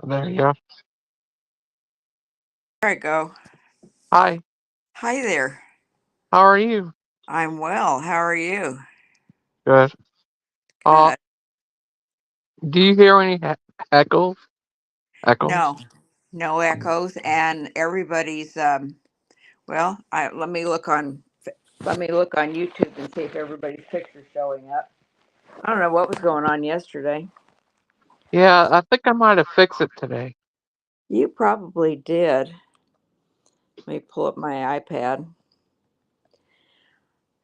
There you go. There I go. Hi. Hi there. How are you? I'm well. How are you? Good. Uh, Good. do you hear any echoes? Echoes? No, no echoes, and everybody's. Well, let me look on YouTube and see if everybody's picture's showing up. I don't know what was going on yesterday. Yeah, I think I might have fixed it today. You probably did. Let me pull up my iPad.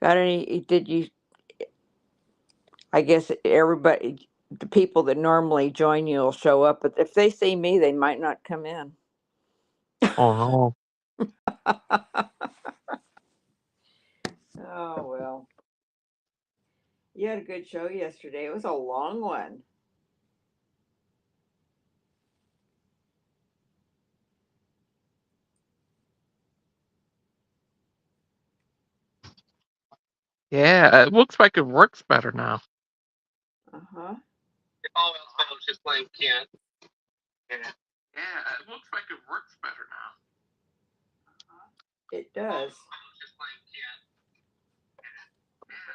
Got any? Did you? I guess everybody, the people that normally join you will show up, but if they see me, they might not come in. Oh no. Oh well. You had a good show yesterday. It was a long one. Yeah, it looks like it works better now. Uh-huh. All else fails, just blame Ken. Yeah. Yeah, it looks like it works better now. It All does. else fails, just blame Ken.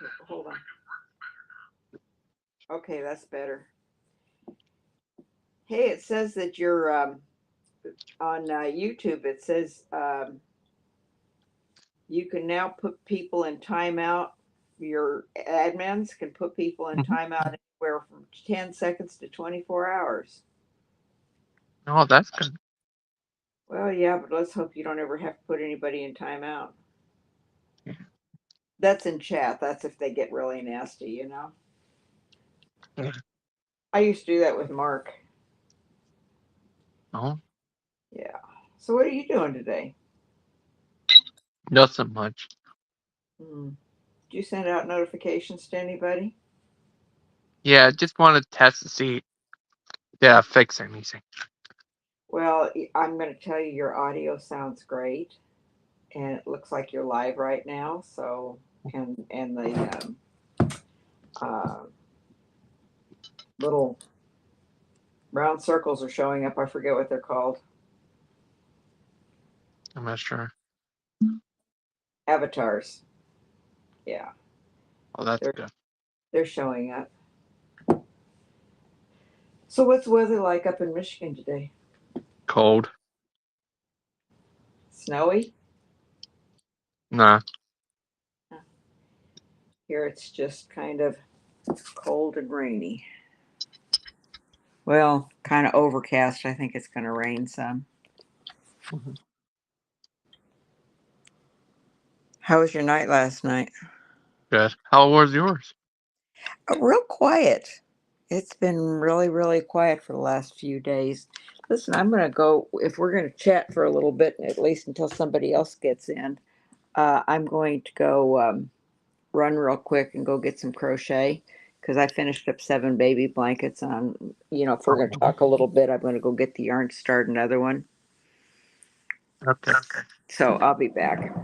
Okay, hold on. Okay, that's better. Hey, it says that you're on YouTube. It says you can now put people in timeout. Your admins can put people in Mm-hmm. timeout anywhere from 10 seconds to 24 hours. Oh, that's good. Well, yeah, but let's hope you don't ever have to put anybody in timeout. Yeah. That's in chat. That's if they get really nasty, you know? Yeah. I used to do that with Mark. Oh, Yeah. So what are you doing today? nothing much. Hmm. Did you send out notifications to anybody? Yeah, I just want to test to see did I fix anything. Well, I'm going to tell you your audio sounds great, and it looks like you're live right now. So, and the uh, little round circles are showing up. I forget what they're called. I'm not sure. Avatars. Yeah, Oh, that's they're good. they're showing up. So, what's the weather like up in Michigan today? Cold. Snowy? Nah. Here it's just kind of cold and rainy. Well, kind of overcast. I think it's going to rain some. Mhm. How was your night last night? Good. How was yours? Real quiet. It's been really, really quiet for the last few days. Listen, I'm going to go, if we're going to chat for a little bit, at least until somebody else gets in, I'm going to go run real quick and go get some crochet because I finished up 7 baby blankets. And if we're going to Oh, talk a little bit, I'm going to go get the yarn to start another one. okay. So I'll be back.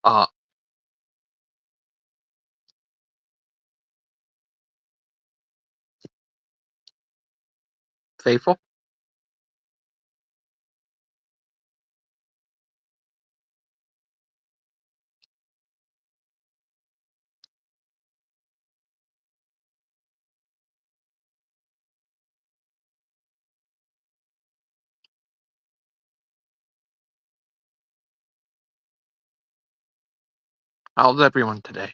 Uh, Faithful? How's everyone today?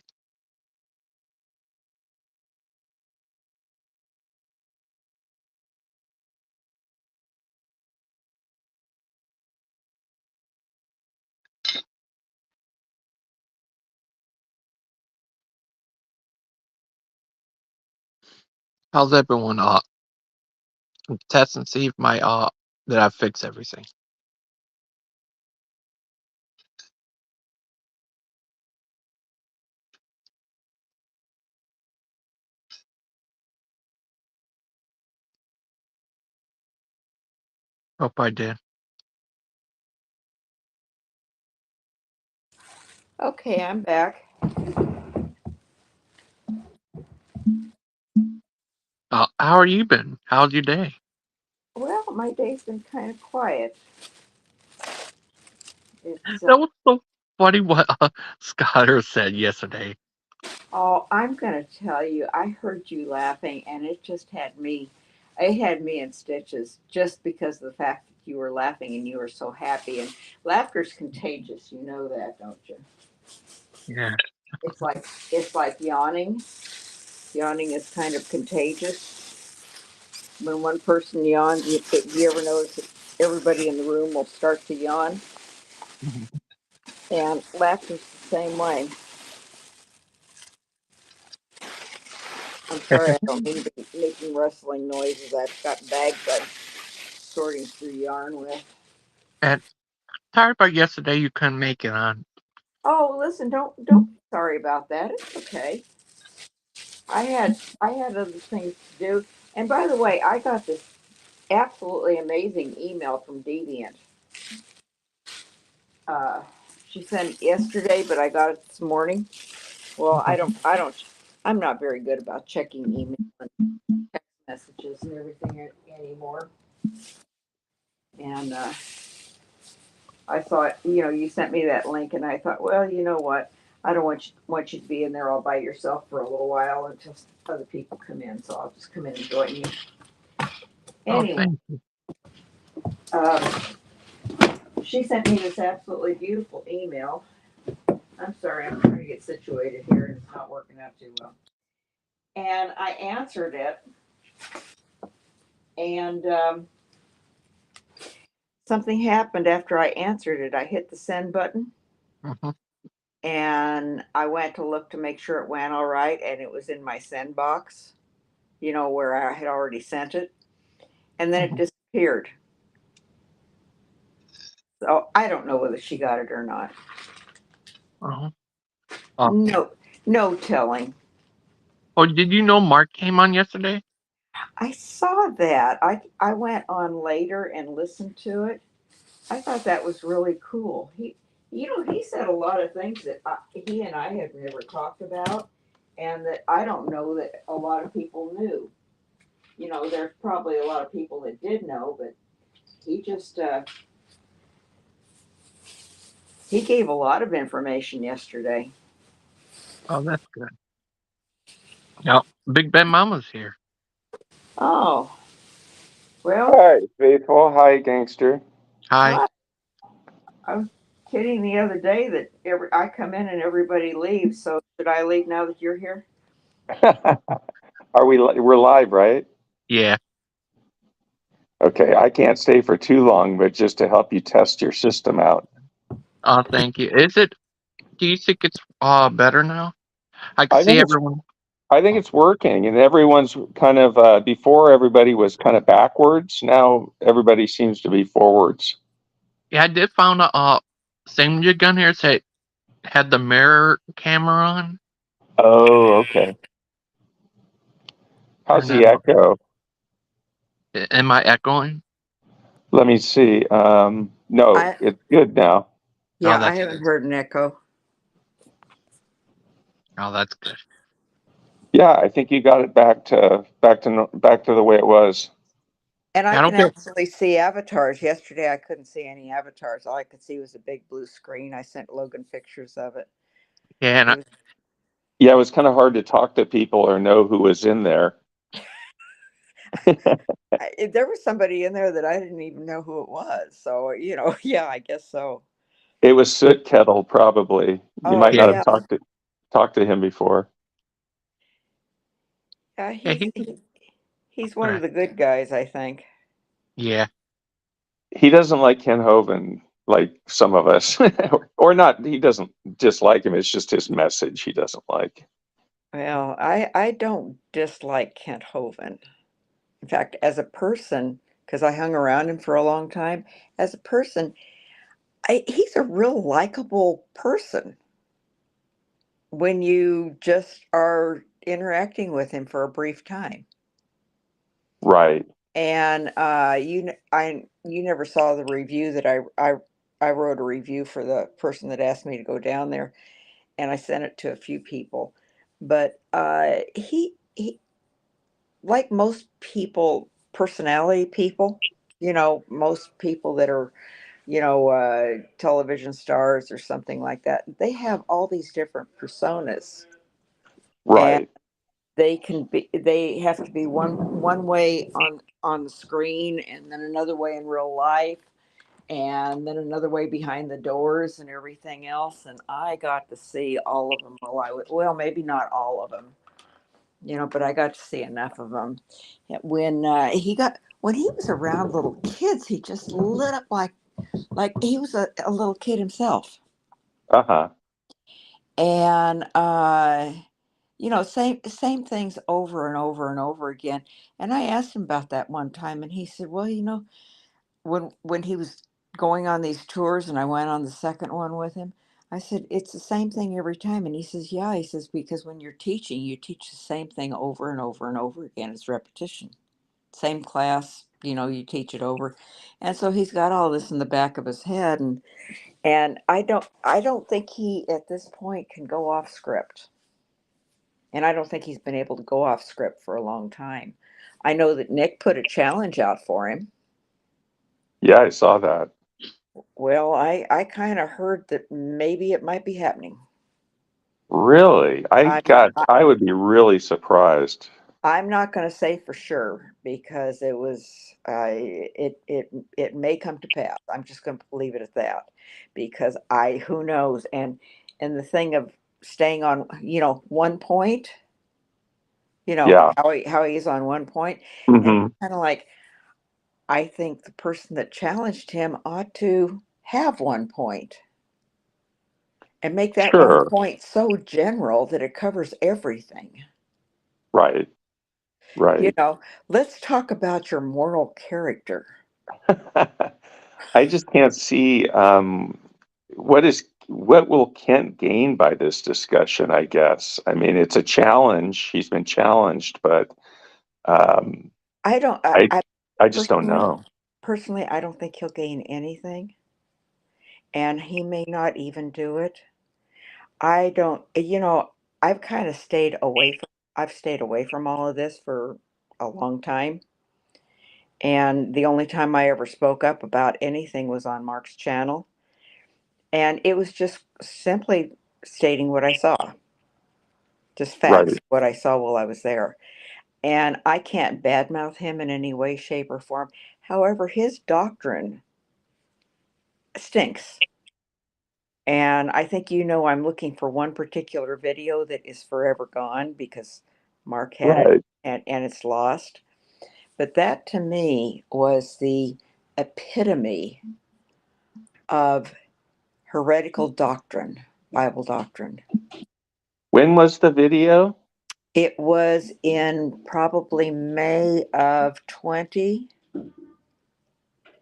How's everyone test and see if my that I fix everything. Hope I did. Okay, I'm back. How are you been? How's your day? Well, my day's been kind of quiet. It's That was so funny what Skyler said yesterday. oh, I'm gonna tell you, I heard you laughing, and it had me in stitches just because of the fact that you were laughing and you were so happy. And laughter's contagious, you know that, don't you? Yeah. It's like yawning. Yawning is kind of contagious. When one person yawns, you ever notice that everybody in the room will start to yawn? Mhm. And laughter's the same way. I'm sorry, I don't mean to be making rustling noises. I've got bags I'm sorting through yarn with. And sorry about yesterday you couldn't make it on. Oh, listen, don't be sorry about that. It's okay. I had other things to do. And by the way, I got this absolutely amazing email from Deviant. Uh, she sent it yesterday, but I got it this morning. Well, I'm not very good about checking email and text messages and everything anymore. And I thought, you sent me that link, and I thought, well, you know what? I don't want you to be in there all by yourself for a little while until other people come in. So I'll just come in and join you. Oh, Anyway, thank you. uh, she sent me this absolutely beautiful email. I'm sorry, I'm trying to get situated here, and it's not working out too well. And I answered it, and something happened after I answered it. I hit the send button, Mhm. and I went to look to make sure it went all right, and it was in my send box, where I had already sent it, and then it Mhm. disappeared. So I don't know whether she got it or not. Uh-huh. Oh. No, no telling. Oh, did you know Mark came on yesterday? I saw that. I went on later and listened to it. I thought that was really cool. He said a lot of things that he and I have never talked about, and that I don't know that a lot of people knew. There's probably a lot of people that did know, but he just he gave a lot of information yesterday. Oh, that's good. Now, Big Ben Mama's here. Oh, well, Hi, Faithful. Hi, Gangster. Hi. hi. I was kidding the other day that I come in and everybody leaves. So should I leave now that you're here? Are we're live, right? Yeah. Okay, I can't stay for too long, but just to help you test your system out. Oh, thank you. Do you think it's better now? I can I see think it's everyone. I think it's working, and everyone's kind of before everybody was kind of backwards. Now everybody seems to be forwards. Yeah, I did found a same gun here said had the mirror camera on. Oh, okay. How's And the echo? am I echoing? Let me see. No, I it's good now. Oh, Yeah, I that's haven't good. heard an echo. Oh, that's good. Yeah, I think you got it back to the way it was. And I I don't can care. actually see avatars. Yesterday, I couldn't see any avatars. All I could see was a big blue screen. I sent Logan pictures of it. Yeah, and It was, Yeah, it was kind of hard to talk to people or know who was in there. there was somebody in there that I didn't even know who it was. So, yeah, I guess so. It was Soot Kettle, probably. You Oh, might yeah, not have yeah. talked to him before. Yeah, yeah, he's one of the good guys, I think. yeah. He doesn't like Ken Hovind like some of us, or not. He doesn't dislike him. It's just his message he doesn't like. Well, I don't dislike Kent Hovind. In fact, as a person, because I hung around him for a long time, as a person, he's a real likable person when you just are interacting with him for a brief time. Right. And you never saw the review that I wrote a review for the person that asked me to go down there, and I sent it to a few people. But he like most people, personality people, most people that are, television stars or something like that, they have all these different personas, and Right. they have to be one way on the screen, and then another way in real life, and then another way behind the doors and everything else. And I got to see all of them while I was, well, maybe not all of them, but I got to see enough of him. When he was around little kids, he just lit up like he was a little kid himself. Uh-huh. And same things over and over and over again. And I asked him about that one time, and he said, "Well, when he was going on these tours, and I went on the second one with him." I said, "It's the same thing every time." And he says, "Yeah." He says, "Because when you're teaching, you teach the same thing over and over and over again. It's repetition. Same class, you teach it over." And so he's got all this in the back of his head, and I don't think he at this point can go off script. And I don't think he's been able to go off script for a long time. I know that Nick put a challenge out for him. Yeah, I saw that. Well, I kind of heard that maybe it might be happening. Really? I'm not I would be really surprised. I'm not going to say for sure because it may come to pass. I'm just going to leave it at that because I who knows. And the thing of staying on, one point, Yeah. how he's on one point, and Hmm. kind of like, I think the person that challenged him ought to have one point and make that one Sure. point so general that it covers everything. Right. You Right. know, let's talk about your moral character. I just can't see what will Kent gain by this discussion, I guess. I mean, it's a challenge. He's been challenged, but um, I don't, I I I just don't personally, know. personally, I don't think he'll gain anything, and he may not even do it. I don't, I've kind of I've stayed away from all of this for a long time. And the only time I ever spoke up about anything was on Mark's channel. And it was just simply stating what I saw, just facts, Right. what I saw while I was there. And I can't badmouth him in any way, shape, or form. However, his doctrine stinks. And I think I'm looking for one particular video that is forever gone because Mark had it Right. and it's lost. But that to me was the epitome of heretical doctrine, Bible doctrine. When was the video? It was in probably May of 20,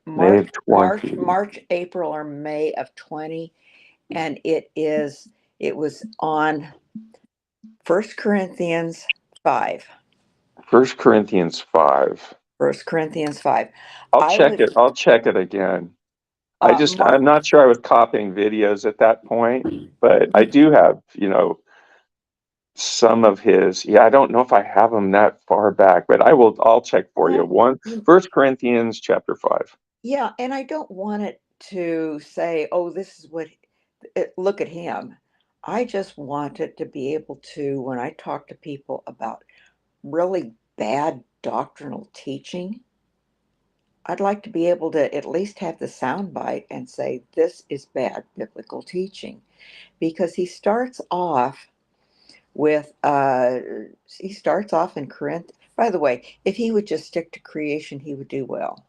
May March, of 20. April, or May of 20. And it was on First Corinthians 5. 1 Corinthians 5. First Corinthians 5. I'll I check would, it. I'll check it again. I'm Mark, not sure I was copying videos at that point, but I do have, some of his. Yeah, I don't know if I have them that far back, but I'll check for you. First Corinthians chapter 5. Yeah, and I don't want it to say, oh, this is what, look at him. I just want it to be able to, when I talk to people about really bad doctrinal teaching, I'd like to be able to at least have the soundbite and say, this is bad biblical teaching. Because he starts off in Corinth. By the way, if he would just stick to creation, he would do well.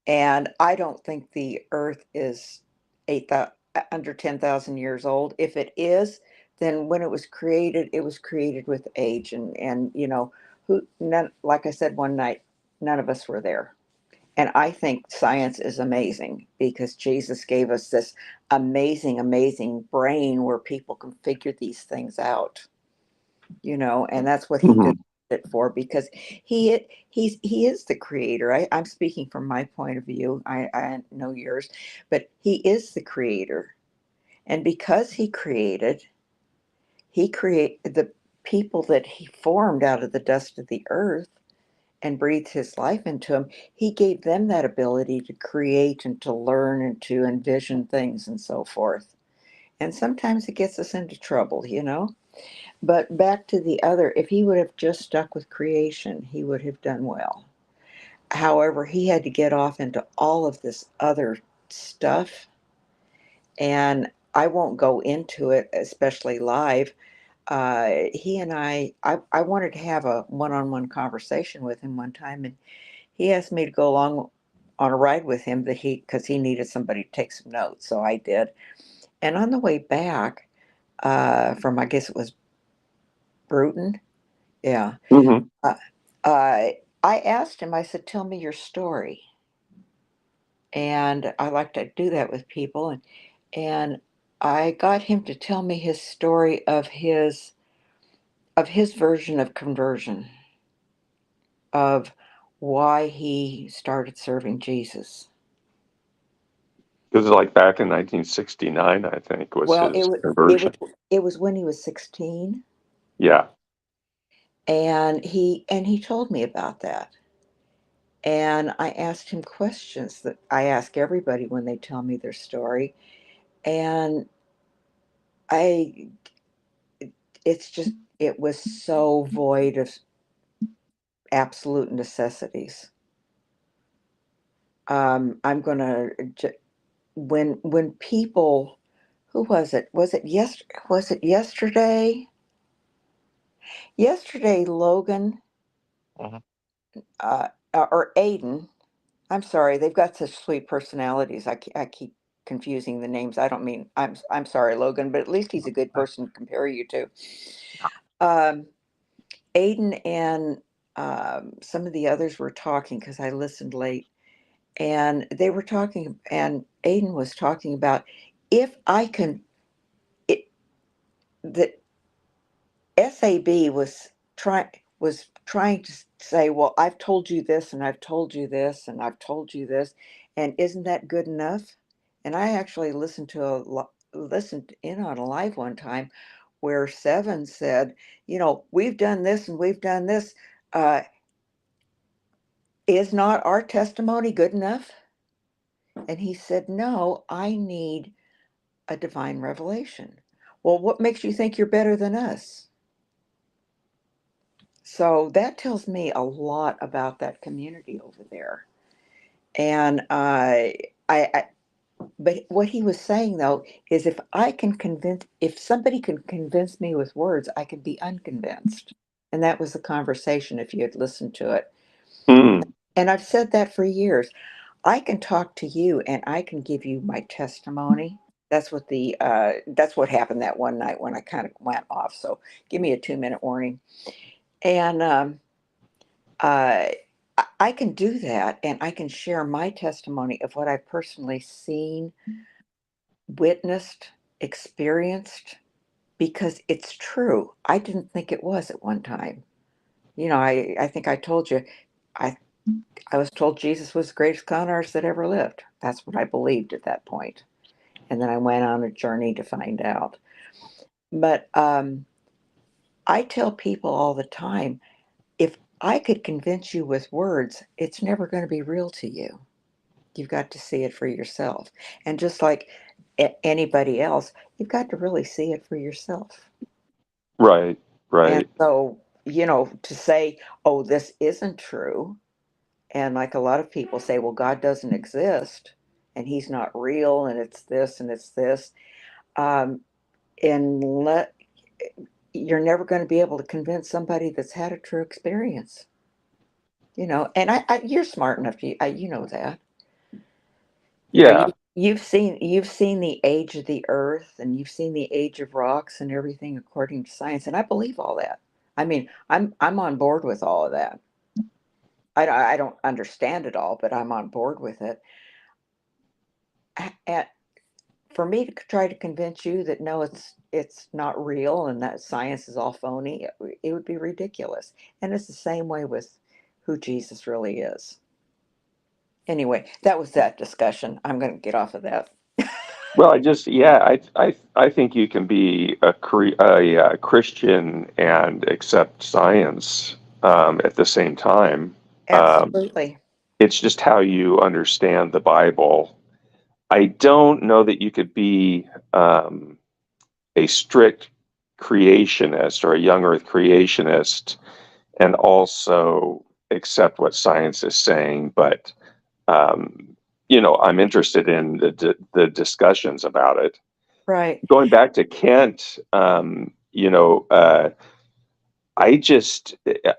And I don't think the earth is under 10,000 years old. If it is, then when it was created with age. And like I said one night, none of us were there. And I think science is amazing because Jesus gave us this amazing, amazing brain where people can figure these things out, and that's what he did Mhm. it for, because he is the creator. I'm speaking from my point of view. I know yours, but he is the creator. And because he created the people that he formed out of the dust of the earth and breathed his life into them. He gave them that ability to create and to learn and to envision things and so forth. And sometimes it gets us into trouble. But back to the other, if he would have just stuck with creation, he would have done well. However, he had to get off into all of this other stuff, and I won't go into it, especially live. He and I wanted to have a one-on-one conversation with him one time, and he asked me to go along on a ride with him because he needed somebody to take some notes, so I did. And on the way back from, I guess it was Bruton, yeah. Mhm. Uh, I asked him, I said, tell me your story. And I like to do that with people. And I got him to tell me his story of his version of conversion, of why he started serving Jesus. It was like back in 1969, I think, was Well, his it was conversion. it was when he was 16, Yeah. and he told me about that. And I asked him questions that I ask everybody when they tell me their story. And I it was so void of absolute necessities. I'm gonna when people, who was it? Was it yesterday? Yesterday, Logan, Mhm. or Aiden. I'm sorry, they've got such sweet personalities. I keep confusing the names. I don't mean I'm sorry, Logan, but at least he's a good person to compare you to. Um, Aiden and some of the others were talking because I listened late, and they were talking, and Aiden was talking about, if I can, it, that SAB was trying to say, well, I've told you this, and I've told you this, and I've told you this, and isn't that good enough? And I actually listened in on a live one time where Seven said, we've done this and we've done this. Uh, is not our testimony good enough? And he said, no, I need a divine revelation. Well, what makes you think you're better than us? So that tells me a lot about that community over there. And I but what he was saying though is, if somebody can convince me with words, I can be unconvinced. And that was the conversation, if you had listened to it. Hmm. And I've said that for years. I can talk to you and I can give you my testimony. That's what happened that one night when I kind of went off. So give me a 2-minute warning. And uh, I can do that, and I can share my testimony of what I've personally seen, witnessed, experienced, because it's true. I didn't think it was at one time. I think I told you, I I was told Jesus was the greatest con artist that ever lived. That's what I believed at that point. And then I went on a journey to find out. But I tell people all the time, if I could convince you with words, it's never going to be real to you. You've got to see it for yourself. And just like anybody else, you've got to really see it for yourself. Right, And right. so, to say, oh, this isn't true, and like a lot of people say, well, God doesn't exist and he's not real and it's this and it's this. Um, and you're never going to be able to convince somebody that's had a true experience, and you're smart enough, you know that. Yeah. You've seen the age of the earth and you've seen the age of rocks and everything according to science, and I believe all that. I mean, I'm on board with all of that. I don't understand it all, but I'm on board with it. And for me to try to convince you that no, it's not real and that science is all phony, it would be ridiculous. And it's the same way with who Jesus really is. Anyway, that was that discussion. I'm going to get off of that. Well, I think you can be a Christian and accept science at the same time. Um, Absolutely. it's just how you understand the Bible. I don't know that you could be a strict creationist or a young Earth creationist and also accept what science is saying, but um, I'm interested in the discussions about it. Right. Going back to Kent, I just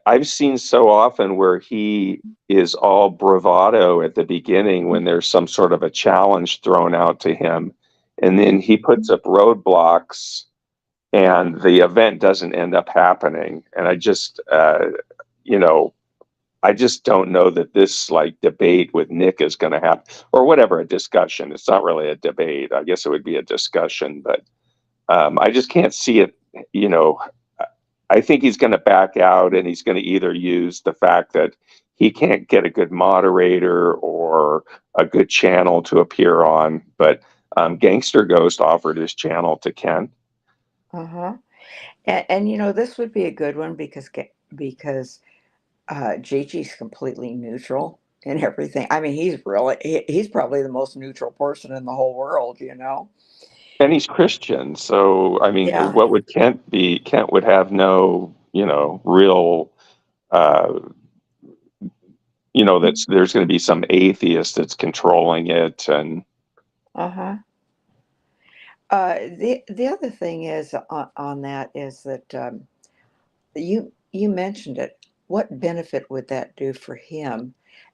I've seen so often where he is all bravado at the beginning when there's some sort of a challenge thrown out to him, and then he puts up roadblocks and the event doesn't end up happening. And you know, I just don't know that this like debate with Nick is going to happen or whatever, a discussion. It's not really a debate. I guess it would be a discussion, but I just can't see it. You know, I think he's going to back out and he's going to either use the fact that he can't get a good moderator or a good channel to appear on. But Gangster Ghost offered his channel to Ken. Uh-huh. And this would be a good one because Gigi's completely neutral in everything. I mean, he's probably the most neutral person in the whole world. And he's Christian. So, I mean, Yeah. what would Kent be? Kent would have no, real, uh, that's there's going to be some atheist that's controlling it. And Uh-huh. The other thing is on that is that you mentioned it. What benefit would that do for him?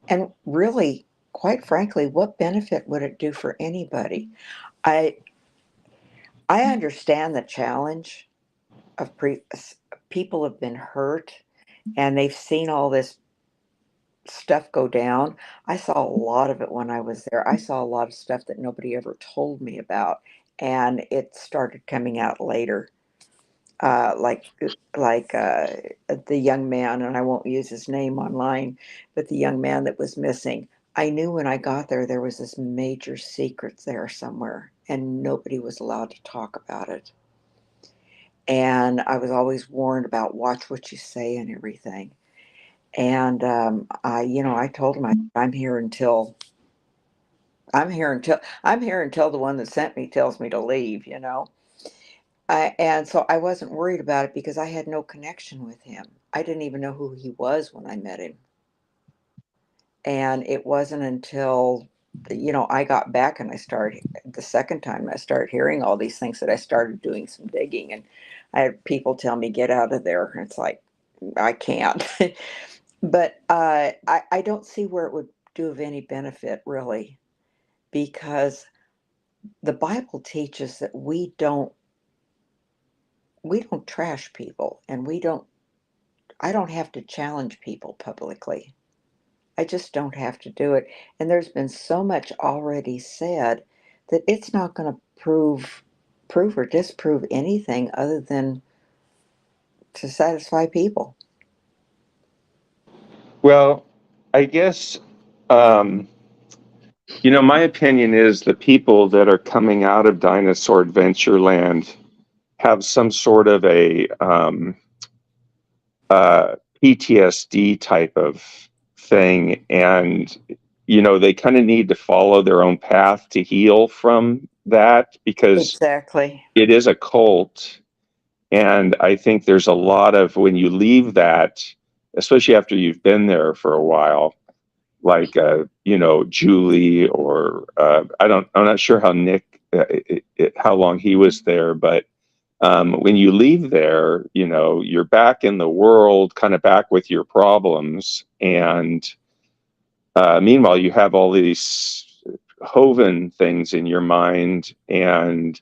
And really, quite frankly, what benefit would it do for anybody? I I understand the challenge of people have been hurt and they've seen all this stuff go down. I saw a lot of it when I was there. I saw a lot of stuff that nobody ever told me about, and it started coming out later. Like the young man, and I won't use his name online, but the young man that was missing. I knew when I got there was this major secret there somewhere, and nobody was allowed to talk about it. And I was always warned about watch what you say and everything. And I told him I'm here until the one that sent me tells me to leave. And so I wasn't worried about it because I had no connection with him. I didn't even know who he was when I met him. And it wasn't until I got back and the second time I started hearing all these things that I started doing some digging, and I had people tell me get out of there. It's like I can't. But I don't see where it would do of any benefit really, because the Bible teaches that we don't trash people, and I don't have to challenge people publicly. I just don't have to do it. And there's been so much already said that it's not going to prove or disprove anything other than to satisfy people. well, I guess, my opinion is the people that are coming out of Dinosaur Adventureland have some sort of a PTSD type of thing, and they kind of need to follow their own path to heal from that, because Exactly. it is a cult. And I think there's a lot of, when you leave that, especially after you've been there for a while, like Julie, or I'm not sure how Nick, how long he was there, but when you leave there, you're back in the world, kind of back with your problems, and meanwhile you have all these Hoven things in your mind, and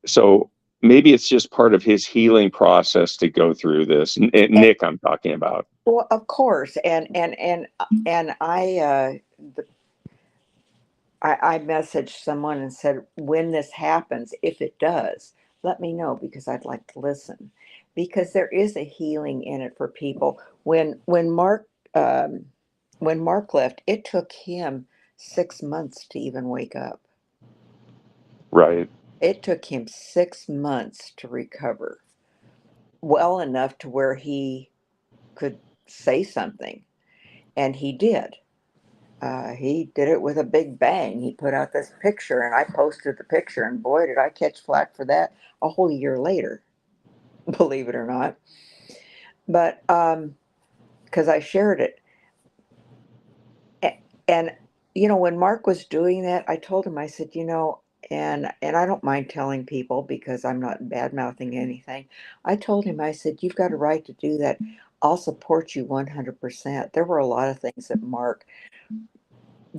so maybe it's just part of his healing process to go through this. Nick, I'm talking about. Well, of course, and I messaged someone and said, when this happens, if it does, let me know, because I'd like to listen, because there is a healing in it for people. Um, when Mark left, it took him 6 months to even wake up. Right. It took him 6 months to recover well enough to where he could say something, and he did. He did it with a big bang. He put out this picture, and I posted the picture, and boy, did I catch flack for that a whole year later, believe it or not. But because I shared it, and when Mark was doing that, I told him, I said, and I don't mind telling people because I'm not bad mouthing anything. I told him, I said, you've got a right to do that. I'll support you 100%. There were a lot of things that Mark,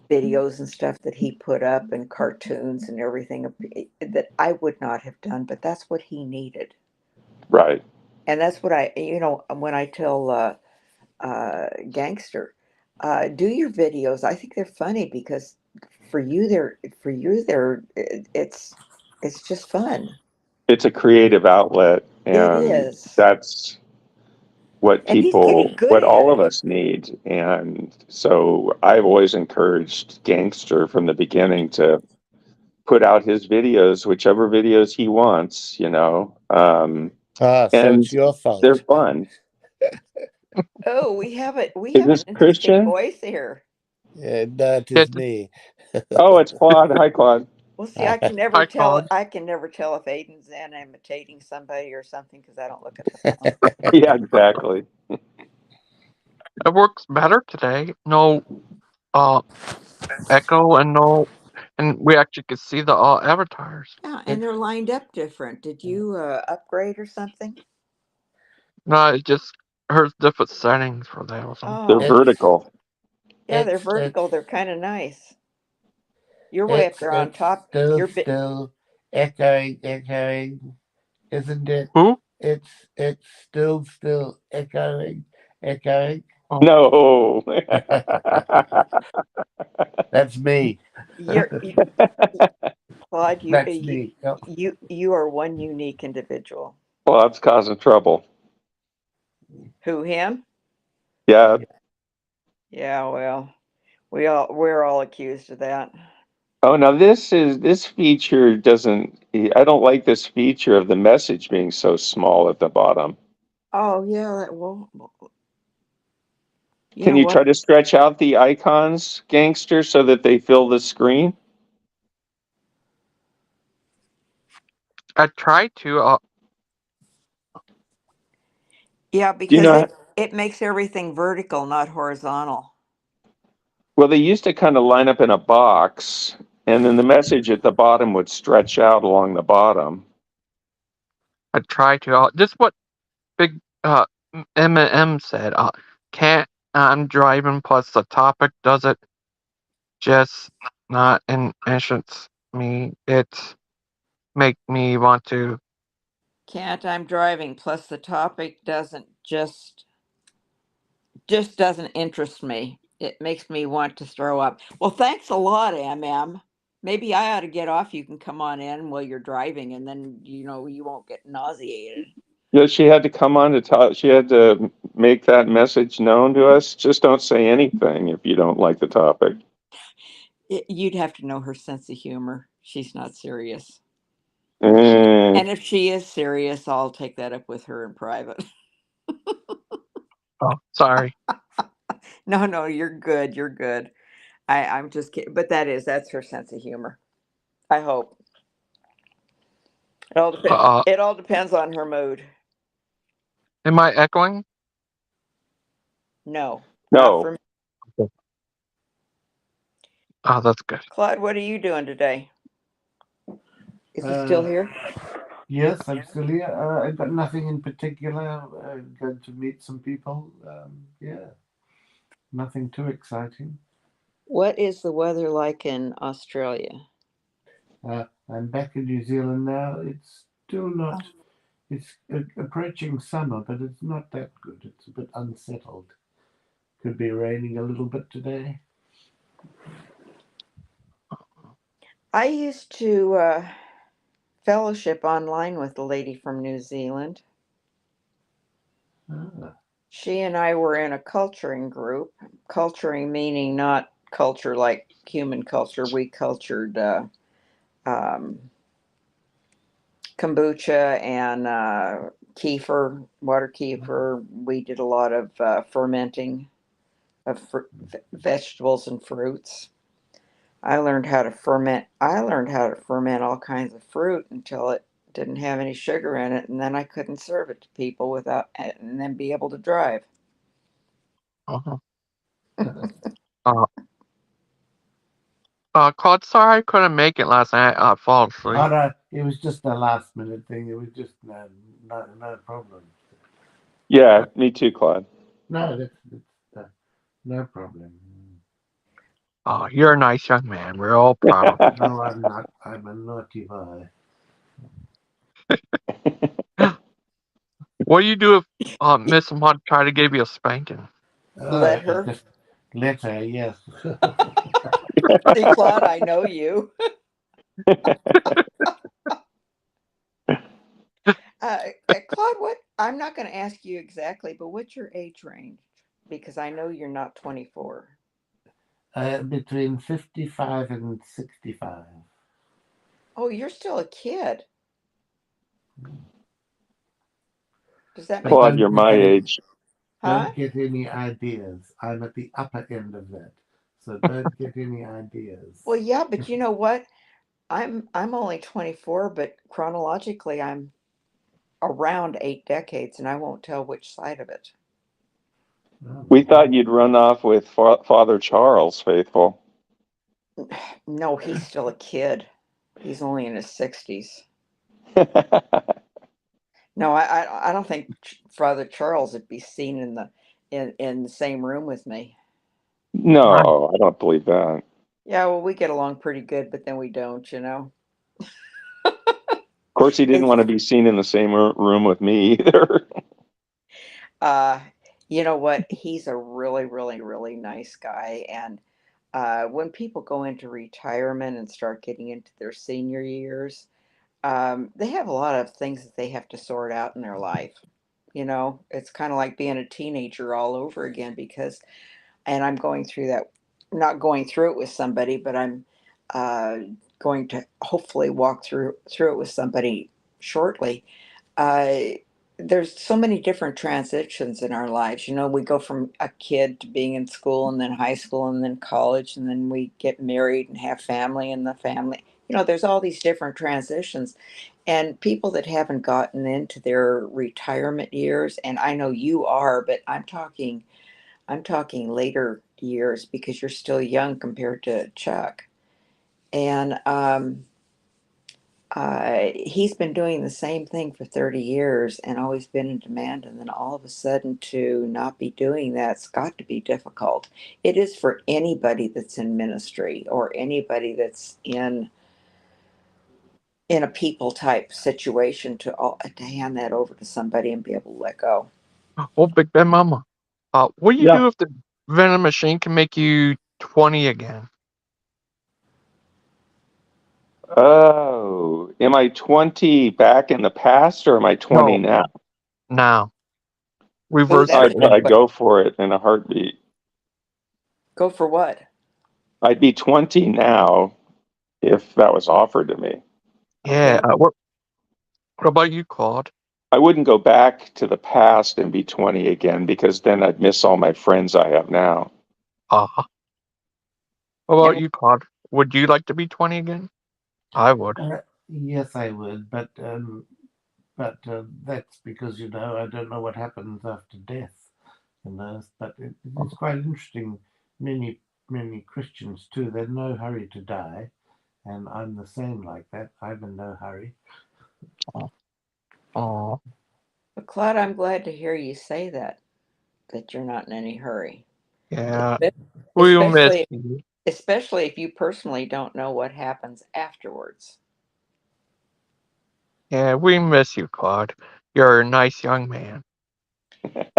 videos and stuff that he put up, and cartoons and everything, that I would not have done, but that's what he needed. Right. And that's what when I tell Gangster, do your videos. I think they're funny because it's just fun. It's a creative outlet, It and is. that's And he's getting good what at all it. of us need. And so I've always encouraged Gangster from the beginning to put out his videos, whichever videos he wants, So and it's your they're fault. fun. Oh, we Is have an this interesting Christian? voice here. Yeah, that is me. Oh, it's Claude. Hi, Claude. Well, see, I can never Hi, tell. Todd. I can never tell if Aiden's imitating somebody or something because I don't look at the phone. Yeah, exactly. It works better today. No uh echo and we actually could see the avatars. Yeah, and they're lined up different. Did you upgrade or something? No, it just here's different settings for those. They're Oh, it's vertical. yeah, they're it's vertical. it's They're kind of nice. You're way up it's there on it's top. still You're bit. still echoing, isn't it? Who? It's still echoing. Oh, No. That's me. You, Claude. That's me. Yep. You are one unique individual. Claude's causing trouble. Who, him? Yeah. Yeah. Well, we're all accused of that. Oh, now this feature doesn't. I don't like this feature of the message being so small at the bottom. Oh yeah. Well, you Can know you try what? to stretch out the icons, Gangster, so that they fill the screen? I tried to. Yeah, Do you because know? it makes everything vertical, not horizontal. Well, they used to kind of line up in a box, and then the message at the bottom would stretch out along the bottom. I tried to. Just what Big M said. Can't I'm driving plus the topic does it just not in essence me. It make me want to. Can't, I'm driving. Plus, the topic doesn't just doesn't interest me. It makes me want to throw up. Well, thanks a lot, MM. Maybe I ought to get off. You can come on in while you're driving, and then you won't get nauseated. She had to come on to talk. She had to make that message known to us. Just don't say anything if you don't like the topic. You'd have to know her sense of humor. She's not serious. Eh, And if she is serious, I'll take that up with her in private. Oh, sorry. No, you're good. You're good. I'm just kidding. But that's her sense of humor. I hope. Uh, It all depends on her mood. am I echoing? No, not No, for me. Oh, that's good. Claude, what are you doing today? Is he still Uh, here? yes, I'm still here. I've got nothing in particular. I'm going to meet some people. Yeah, nothing too exciting. What is the weather like in Australia? I'm back in New Zealand now. It's still not. It's approaching summer, but it's not that good. It's a bit unsettled. Could be raining a little bit today. I used to fellowship online with a lady from New Zealand. Ah, She and I were in a culturing group. Culturing meaning not culture like human culture. We cultured um, kombucha and kefir, water kefir. We did a lot of fermenting of vegetables and fruits. I learned how to ferment. I learned how to ferment all kinds of fruit until it didn't have any sugar in it, and then I couldn't serve it to people without, and then be able to drive. Uh-huh. Uh, Claude, sorry I couldn't make it last night. I fall asleep. oh no, it was just a last minute thing. It was just no problem. yeah, me too, Claude. No, that's no problem. Oh, you're a nice young man. We're all proud of No, I'm not. I'm a naughty boy. you. What do you do if Miss Mudd try to give you a spanking? Let I her. just let her, yes. See, Claude, I know you. Claude, what? I'm not going to ask you exactly, but what's your age range? Because I know you're not 24. Between 55 and 65. Oh, you're still a kid. Does that But make Claude, you? you're my age. Huh? don't get any ideas. I'm at the upper end of that. So don't get any ideas. Well, yeah, but you know what? I'm only 24, but chronologically, I'm around 8 decades, and I won't tell which side of it. Oh, We thought you'd run off with Father Charles, faithful. No, he's still a kid. He's only in his 60s. No, I don't think Father Charles would be seen in the same room with me. No, I don't believe that. Yeah, well, we get along pretty good, but then we don't, you know. Of course, he didn't It's want to be seen in the same room with me either. uh, you know what? He's a really, really, really nice guy, and when people go into retirement and start getting into their senior years, they have a lot of things that they have to sort out in their life. You know, it's kind of like being a teenager all over again because, and I'm going through that, not going through it with somebody, but I'm uh, going to hopefully walk through it with somebody shortly. uh, there's so many different transitions in our lives. You know, we go from a kid to being in school and then high school and then college and then we get married and have family and the family. You know, there's all these different transitions and people that haven't gotten into their retirement years, and I know you are, but I'm talking later years because you're still young compared to Chuck. And he's been doing the same thing for 30 years and always been in demand. And then all of a sudden, to not be doing that's got to be difficult. It is for anybody that's in ministry or anybody that's in a people type situation to hand that over to somebody and be able to let go. Oh, Big Ben Mama. What do you Yeah. do if the vending machine can make you 20 again? Oh, am I 20 back in the past or am I 20 No, now? now. Oh, Reverse that's a I'd, good order. I'd question. go for it in a heartbeat. Go for what? I'd be 20 now if that was offered to me. Yeah. Okay. What about you, Claude? I wouldn't go back to the past and be 20 again because then I'd miss all my friends I have now. What about And you, Claude? Would you like to be 20 again? I would. Yes, I would, but that's because I don't know what happens after death. But it's quite interesting. Many Christians too. They're in no hurry to die, and I'm the same like that. I'm in no hurry. Oh, but Claude, I'm glad to hear you say that you're not in any hurry. yeah. Espe- We'll miss Especially you. especially if you personally don't know what happens afterwards. Yeah, we miss you, Claude. You're a nice young man.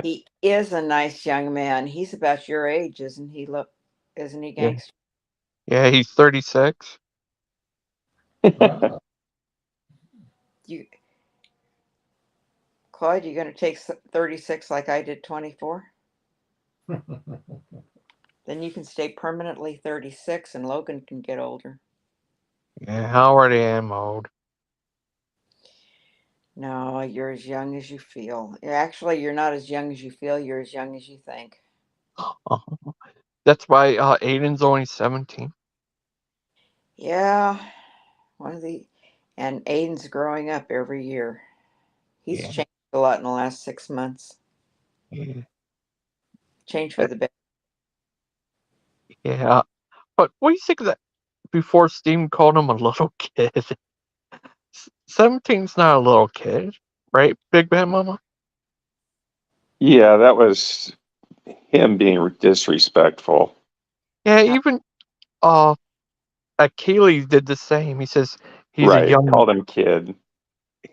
He is a nice young man. He's about your age, isn't he? Look, isn't he, Yeah, gangster? yeah. He's 36. Ah, You, Claude, you going to take 36 like I did 24? Then you can stay permanently 36 and Logan can get older. Yeah, I already am old. No, you're as young as you feel. Actually, you're not as young as you feel. You're as young as you think. That's why Aiden's only 17. Yeah, one of the. And Aiden's growing up every year. He's Yeah, changed a lot in the last 6 months. yeah, Changed for the better. yeah. But what do you think of that? Before Steam called him a little kid. 17's not a little kid, right, Big Bad Mama? Yeah, that was him being disrespectful. Yeah, even Achilles did the same. He says he's a Right. young, Called him kid.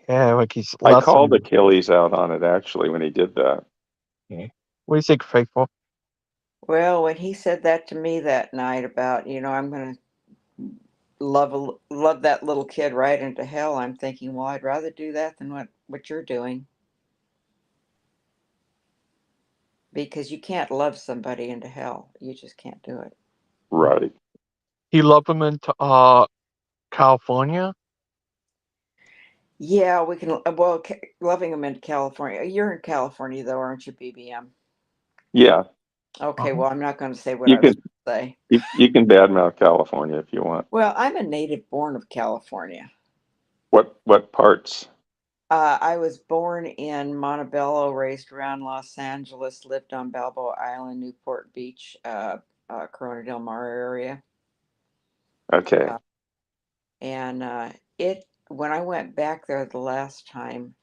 yeah, like he's I less called than. Achilles out on it actually when he did that. Yeah. What do you think, Faithful? Well, when he said that to me that night about, I'm going to love that little kid right into hell, I'm thinking, well, I'd rather do that than what you're doing. Because you can't love somebody into hell. You just can't do it. Right. He loved him in California. Yeah, we can. Well, loving them in California. You're in California, though, aren't you, BBM? Yeah. Okay, Uh-huh. well, I'm not going to say what You I was can going to say. you can badmouth California if you want. Well, I'm a native born of California. What parts? I was born in Montebello, raised around Los Angeles, lived on Balboa Island, Newport Beach, Corona Del Mar area. Okay. Uh, and it when I went back there the last time,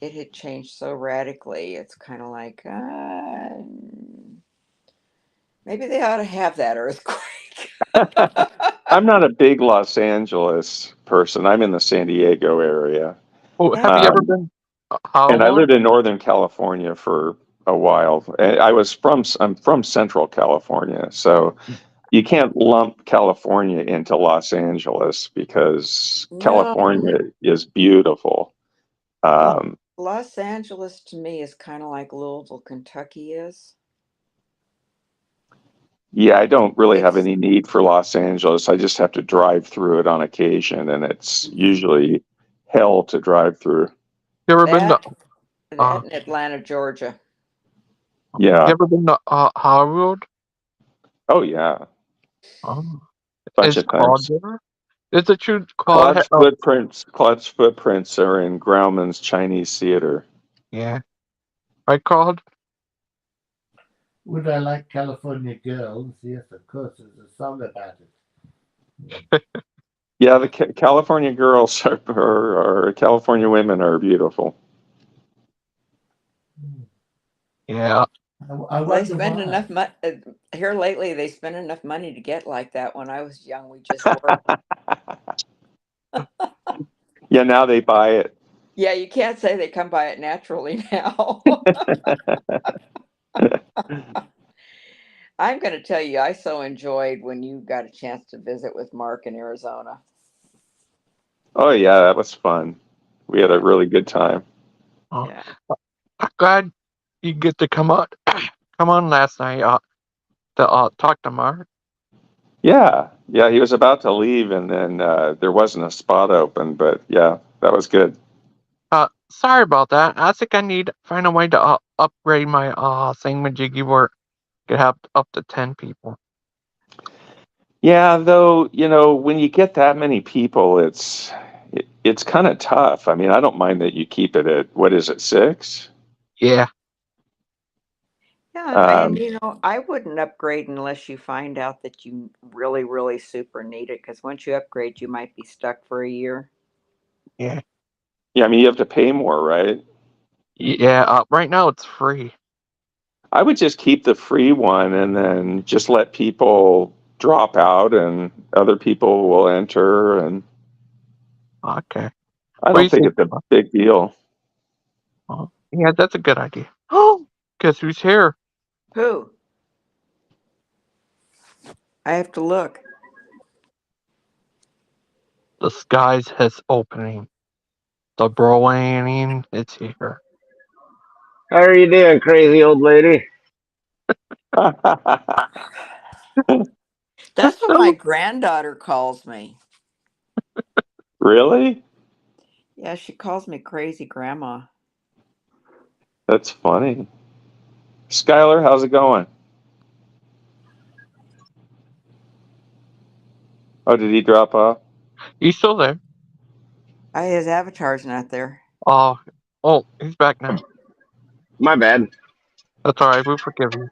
it had changed so radically. It's kind of like maybe they ought to have that earthquake. I'm not a big Los Angeles person. I'm in the San Diego area. Oh, That have you ever Um, been and I Hollywood? lived in Northern California for a while. And I'm from Central California, so you can't lump California into Los Angeles because no, California is beautiful. Lo- Um, Los Angeles to me is kind of like Louisville, Kentucky is. yeah, I don't really have It's any need for Los Angeles. I just have to drive through it on occasion, and it's usually hell to drive through. You ever been to that uh, that in Atlanta, Georgia. Yeah. you ever been to Hollywood? Oh, yeah. Oh, Bunch is of Claude times. there? Is it true Claude? Claude's footprints are in Grauman's Chinese theater. Yeah, right, Claude. would I like California Girls? Yes, of course. There's a song about it. Yeah, the California girls are California women are beautiful. Yeah. I Well, they wonder spend why. enough money here lately. They spend enough money to get like that. When I was young, we just worked. Yeah, now they buy it. Yeah, you can't say they come by it naturally now. I'm going to tell you, I so enjoyed when you got a chance to visit with Mark in Arizona. Oh yeah, that was fun. We had a Yeah, really good time. Oh, yeah. I'm glad you get to come on. Come on last night. To talk to Mark. Yeah, yeah, he was about to leave, and then there wasn't a spot open, but yeah, that was good. sorry about that. I think I need to find a way to upgrade my thingamajiggy where it could have up to 10 people. Yeah, though, when you get that many people, it's kind of tough. I mean, I don't mind that you keep it at, what is it, 6? Yeah. Yeah, and Um, I wouldn't upgrade unless you find out that you really, really super need it. Because once you upgrade, you might be stuck for a year. Yeah. yeah, I mean, you have to pay more, right? Yeah. Right now it's free. I would just keep the free one and then just let people drop out and other people will enter. And Okay. I What do you don't think think? it's a big deal. Yeah, that's a good idea. Oh, guess who's here? Who? I have to look. The skies has opening. The browaning is here. How are you doing, crazy old lady? That's what my granddaughter calls me. Really? Yeah, she calls me crazy grandma. That's funny. Skylar, how's it going? Oh, did he drop off? He's still there. His avatar's not there. Oh, he's back now. My bad. That's all right. We forgive you.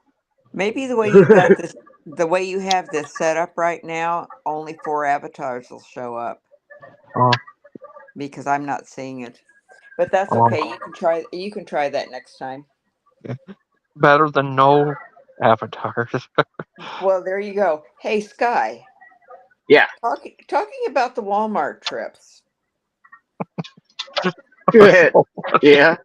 Maybe the way you have this set up right now, only 4 avatars will show up Oh, because I'm not seeing it. But that's oh, okay. You can try that next time. yeah. Better than no avatars. Well, there you go. Hey, Sky, Yeah. talking about the Walmart trips. Yeah.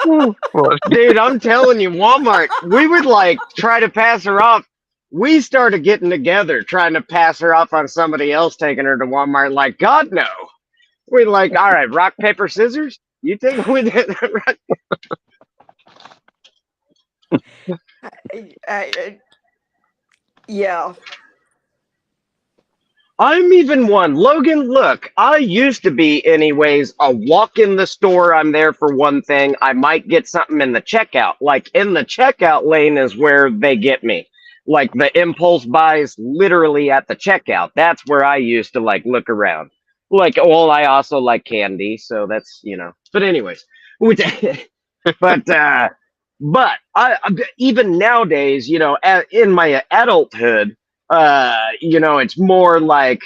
What? Dude, I'm telling you, Walmart, we would like try to pass her off. We started getting together trying to pass her off on somebody else taking her to Walmart. Like, God, no. We're like, all right, rock, paper, scissors? You take with it. Yeah. I'm even one. Logan, look, I used to be, anyways, a walk in the store. I'm there for one thing. I might get something in the checkout. Like, in the checkout lane is where they get me. Like, the impulse buys literally at the checkout. That's where I used to, like, look around. Like, well, I also like candy, so that's. But, anyways. But, even nowadays, in my adulthood, it's more like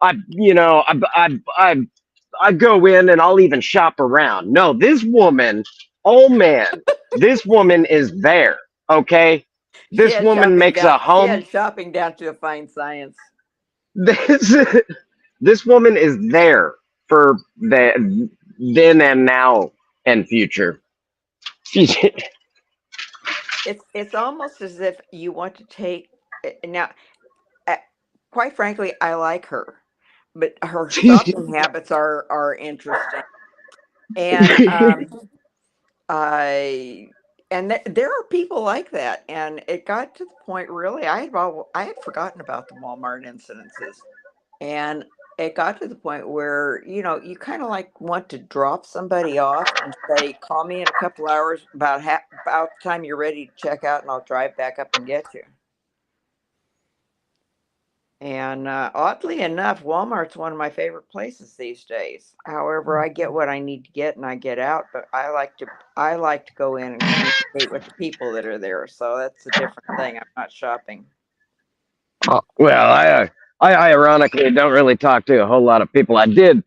I, you know, I go in and I'll even shop around. No, this woman, oh man, this woman is there. Okay, She this had woman shopping makes a down. She home. had shopping down to a fine science. This this woman is there for the then and now and future. It's almost as if you want to take now. uh, Quite frankly, I like her, but her shopping habits are interesting, and I there are people like that, and it got to the point really I had forgotten about the Walmart incidences, and it got to the point where you kind of like want to drop somebody off and say, "Call me in a couple hours about the time you're ready to check out, and I'll drive back up and get you." And oddly enough, Walmart's one of my favorite places these days. However, I get what I need to get and I get out, but I like to go in and communicate with the people that are there. So that's a different thing. I'm not shopping. Well, I ironically don't really talk to a whole lot of people. I did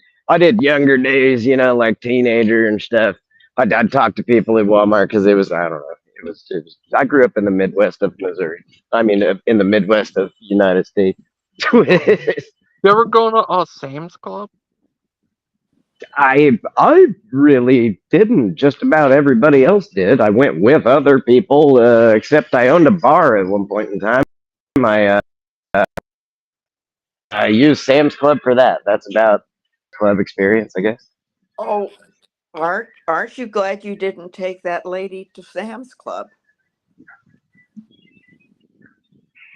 younger days, like teenager and stuff. I'd talk to people at Walmart because I don't know, I grew up in the Midwest of Missouri. I mean, in the Midwest of United States. You ever go to Sam's Club? I really didn't. Just about everybody else did. I went with other people, except I owned a bar at one point in time. I used Sam's Club for that. That's about club experience, I guess. Oh, aren't you glad you didn't take that lady to Sam's Club?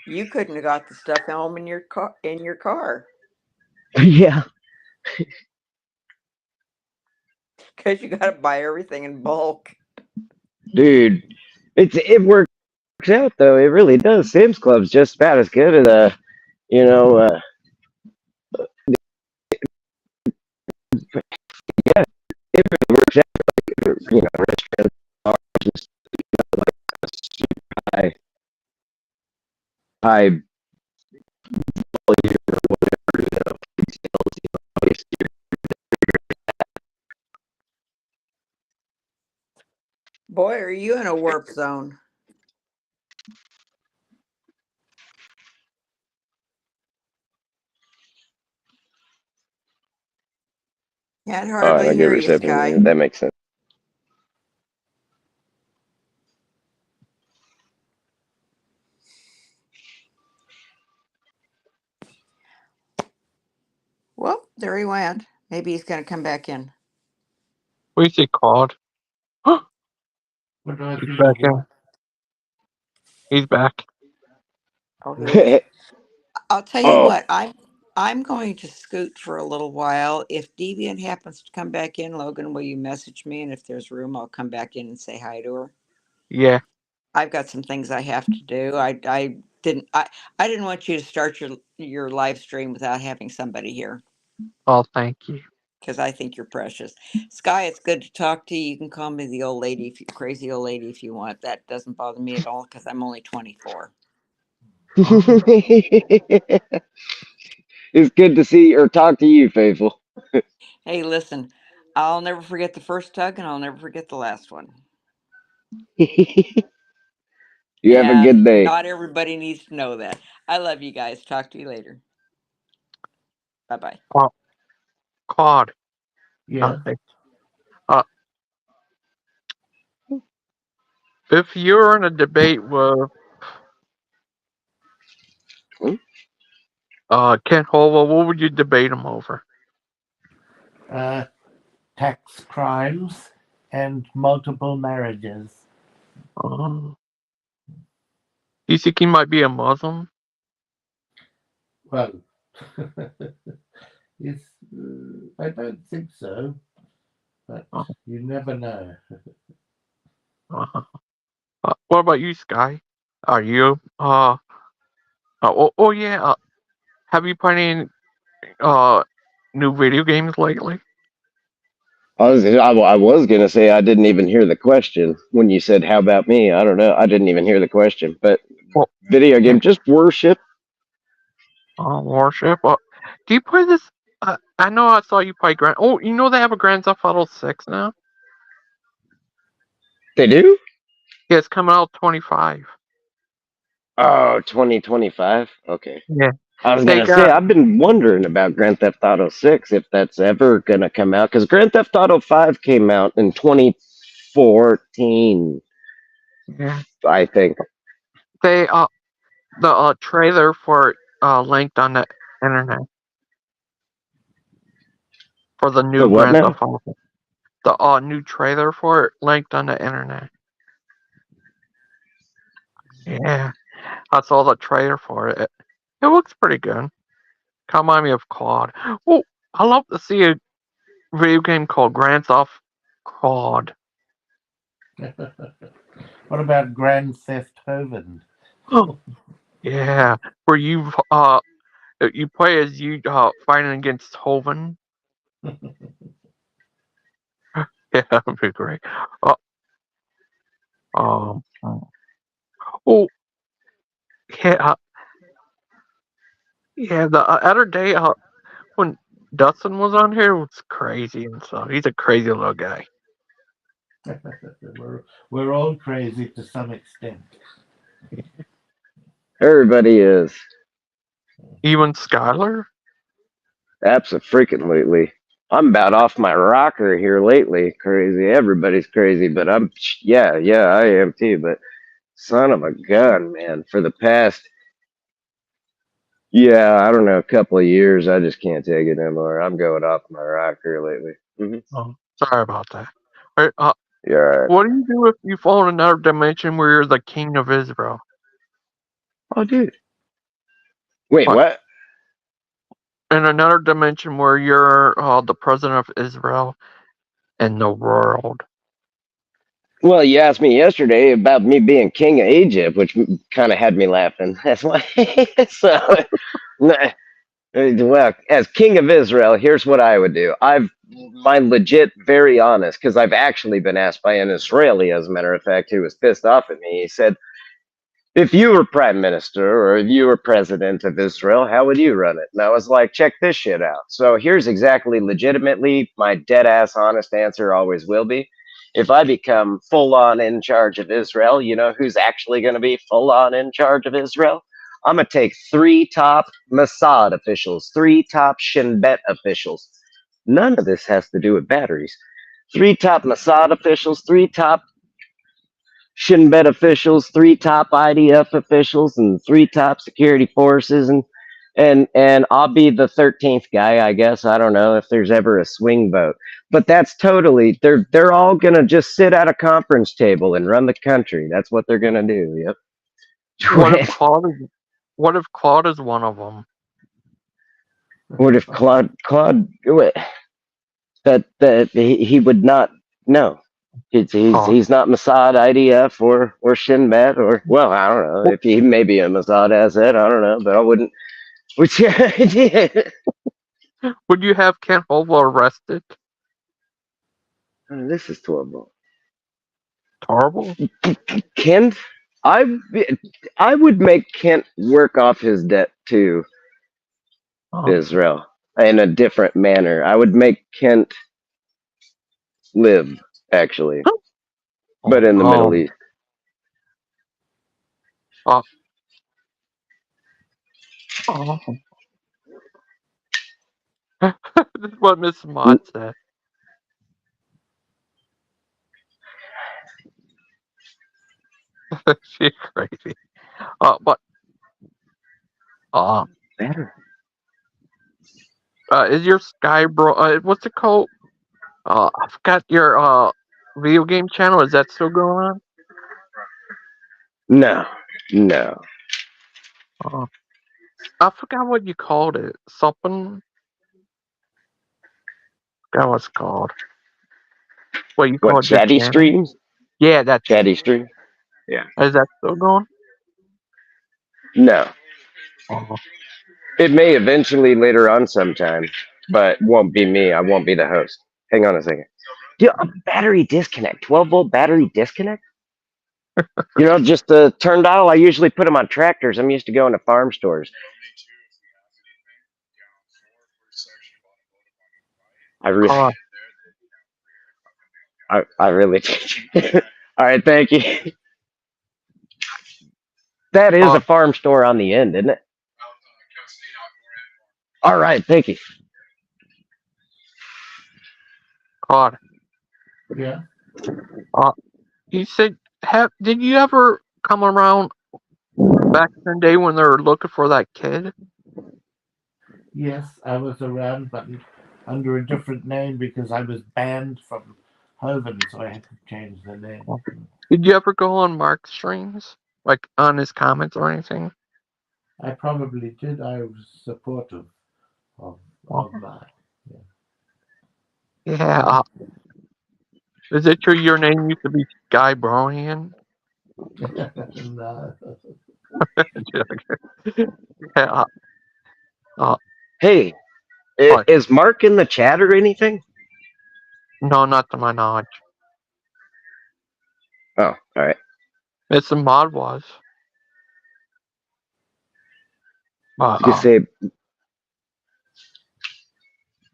You couldn't have got the stuff home in your car. Yeah. Because you got to buy everything in bulk. Dude, it works out though. It really does. Sam's Club's just about as good as you know, yeah, it really works out. You know, restaurants are just like high, high volume or whatever. You know, sales, Boy, are you in a warp zone. Can't oh, hardly I give hear her you, 70 Sky. minutes. That makes sense. Well, there he went. Maybe he's going to come back in. We see Claude. What do I He's think back of in. what? He's back. Oh, he is. I'll tell you Oh, what. I'm going to scoot for a little while. If Deviant happens to come back in, Logan, will you message me? And if there's room, I'll come back in and say hi to her. Yeah. I've got some things I have to do. I didn't want you to start your live stream without having somebody here Oh, thank you. because I think you're precious. Sky, it's good to talk to you. You can call me the old lady, crazy old lady, if you want. That doesn't bother me at all because I'm only 24. Oh, it's good to see or talk to you, Faithful. Hey, listen, I'll never forget the first tug, and I'll never forget the last one. You have a good And day. not everybody needs to know that. I love you guys. Talk to you later. Bye bye. oh, Claude. Yeah. Hey, uh, if you're in a debate with Hmm? Kent Hova, what would you debate him over? Tax crimes and multiple marriages. Do you think he might be a Muslim? Well, it's, I don't think so, but Oh, you never know. uh, what about you, Sky? Are you yeah. Have you played any new video games lately? I was gonna say I didn't even hear the question when you said how about me. I don't know. I didn't even hear the question. But Well, video yeah. game, just worship. Warship. Do you play this? I know I saw you play Grand. Oh, you know they have a Grand Theft Auto 6 now. They do? Yeah, it's coming out 25. Oh, 2025. Okay. Yeah, I was they gonna say got. I've been wondering about Grand Theft Auto 6 if that's ever gonna come out because Grand Theft Auto 5 came out in 2014, Yeah, I think. they the trailer for it linked on the internet for the The new what Grand now? Theft Auto. The new trailer for it linked on the internet. Yeah, I saw the trailer for it. It looks pretty good. Kind of remind me of Claude. Oh, I love to see a video game called Grand Theft Claude. What about Grand Theft Hoven? Yeah, where you play as you fighting against Hoven. Yeah, that'd be great. Uh, um, oh yeah, yeah. The other day, when Dustin was on here, it was crazy and stuff. He's a crazy little guy. we're all crazy to some extent. Everybody is. Even Skylar. Absolutely. I'm about off my rocker here lately. Crazy. Everybody's crazy, but yeah, I am too. But son of a gun, man. For the past, yeah, I don't know, a couple of years, I just can't take it anymore. I'm going off my rocker lately. Oh, sorry about that. Alright, You're all right. what do you do if you fall in another dimension where you're the king of Israel? Oh, dude. Wait, what? In another dimension where you're the president of Israel and the world. Well, you asked me yesterday about me being king of Egypt, which kind of had me laughing. That's why. So, nah, well, as king of Israel, here's what I would do. I'm legit very honest because I've actually been asked by an Israeli, as a matter of fact, who was pissed off at me. He said, if you were prime minister or if you were president of Israel, how would you run it? And I was like, check this shit out. So here's exactly legitimately my dead ass honest answer always will be. If I become full on in charge of Israel, you know who's actually going to be full on in charge of Israel? I'm going to take 3 top Mossad officials, 3 top Shin Bet officials. None of this has to do with batteries. 3 top Mossad officials, 3 top Shin Bet officials, 3 top IDF officials, and 3 top security forces, and I'll be the 13th guy, I guess. I don't know if there's ever a swing vote, but that's totally they're all gonna just sit at a conference table and run the country. That's what they're gonna do. Yep. What if Claude is one of them? What if Claude that he would not know. He's not Mossad, IDF, or Shin Bet, or well, I don't know if he may be a Mossad asset. I don't know, but I wouldn't. Which Would you have Kent Hova arrested? This is horrible. Horrible. Kent, I would make Kent work off his debt to Israel in a different manner. I would make Kent live, actually, but in the Middle East. This is what Miss Mott said. She's crazy. But is your Sky Bro? What's it called? I forgot your video game channel. Is that still going on? No. I forgot what you called it. Something. Forgot what it's called. What you called Chatty Streams? Yeah, that's Chatty Stream. Yeah. Is that still going? No. It may eventually later on sometime, but won't be me. I won't be the host. Hang on a second. Yeah, a battery disconnect. 12-volt battery disconnect? You know, just the turn dial. I usually put them on tractors. I'm used to going to farm stores. I really All right, thank you. That is a farm store on the end, isn't it? All right, thank you. God. Yeah. You said, did you ever come around back in the day when they were looking for that kid? Yes, I was around, but under a different name because I was banned from Hoven, so I had to change the name. Did you ever go on Mark's streams, like on his comments or anything? I probably did. I was supportive of that. Yeah. Is it true your name used to be Guy Bronian? No. Yeah. Hey, is Mark in the chat or anything? No, not to my knowledge. Oh, all right. Mr. Mod was. You say,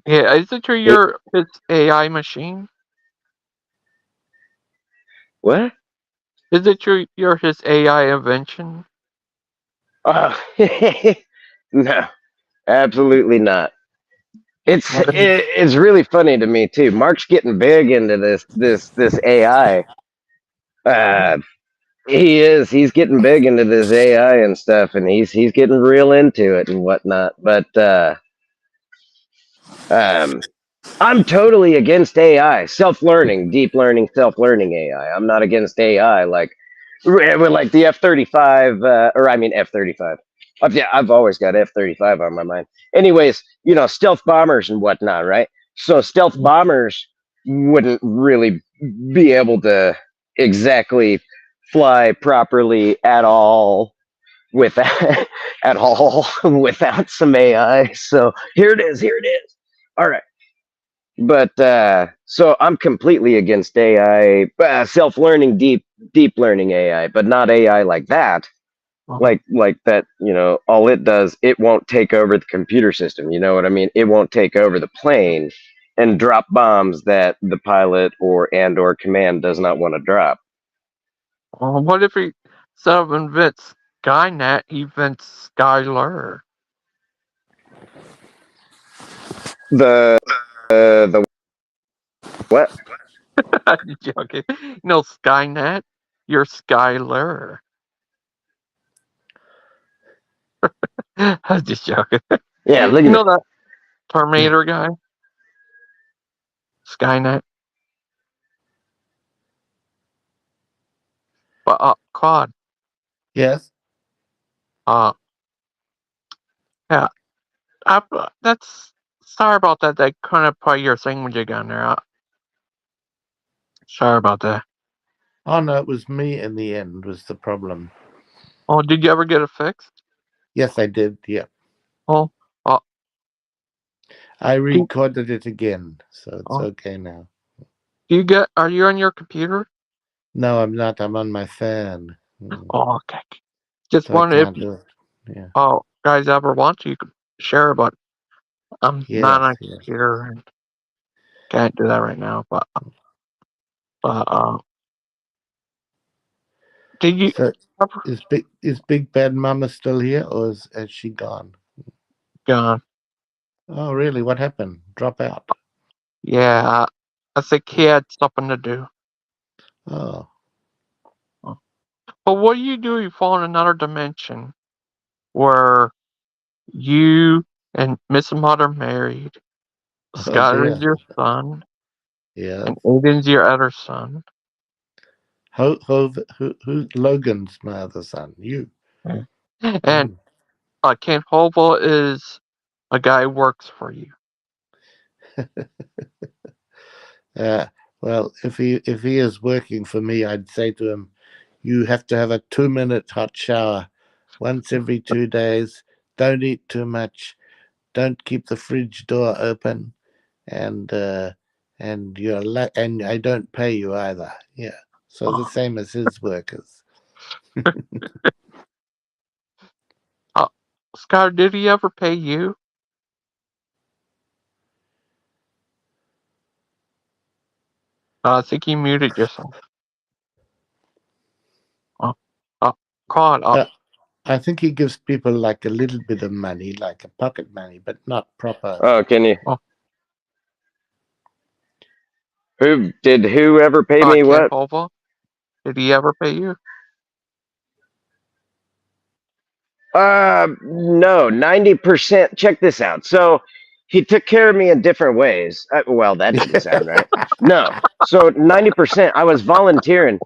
yeah, is it true you're his AI machine? What? Is it true you're his AI invention? No, absolutely not. It's really funny to me too. Mark's getting big into this AI. He is. He's getting big into this AI and stuff, and he's getting real into it and whatnot. But I'm totally against AI, self-learning, deep learning, self-learning AI. I'm not against AI like the F-35, or I mean F-35. Yeah, I've always got F-35 on my mind. Anyways, stealth bombers and whatnot, right? So stealth bombers wouldn't really be able to exactly fly properly at all without at all without some AI. So here it is. Here it is. All right. But so I'm completely against AI, self-learning, deep learning AI, but not AI like that. Like that, all it does, it won't take over the computer system. You know what I mean? It won't take over the plane and drop bombs that the pilot or command does not want to drop. What if he instead of invents Skynet, he invents Skyler? The what? I'm joking. No, Skynet, you're Skyler. I'm just joking. Yeah, look You at know that Terminator guy? Skynet? But, Claude, Yes. yeah, that's, sorry about that, they couldn't put your thingamajig on there. Sorry about that. Oh no, it was me in the end was the problem. Oh, did you ever get it fixed? Yes, I did. Yeah. Oh, I recorded it again, so it's oh. okay now. Are you on your computer? No, I'm not. I'm on my phone. Oh, okay. Just So I wondering can't if, do it. Yeah. guys ever want to, you can share, but I'm not on a Yes. computer and can't do that right now, but, did you So ever is Big Bad Mama still here, or has she gone? gone? Oh, really? What happened? Drop out? Yeah, I think he had something to do. Oh, But what do you do if you fall in another dimension where you and Miss Mother married, oh Skyler is dear. your son, Yeah. and Aiden's your other son? Who? Logan's my other son. You. And Kent Hovel is a guy who works for you. Well, if he is working for me, I'd say to him, you have to have a 2-minute hot shower once every 2 days. Don't eat too much. Don't keep the fridge door open, and and I don't pay you either. Yeah. So the same as his workers. Skyler, did he ever pay you? I think you muted yourself. Claude, I think he gives people like a little bit of money, like a pocket money, but not proper. Oh, can you? Oh. Who ever pay me Kent what? Hovel, did he ever pay you? No, 90%. Check this out. So he took care of me in different ways. Well, that didn't sound right. No. So 90%, I was volunteering.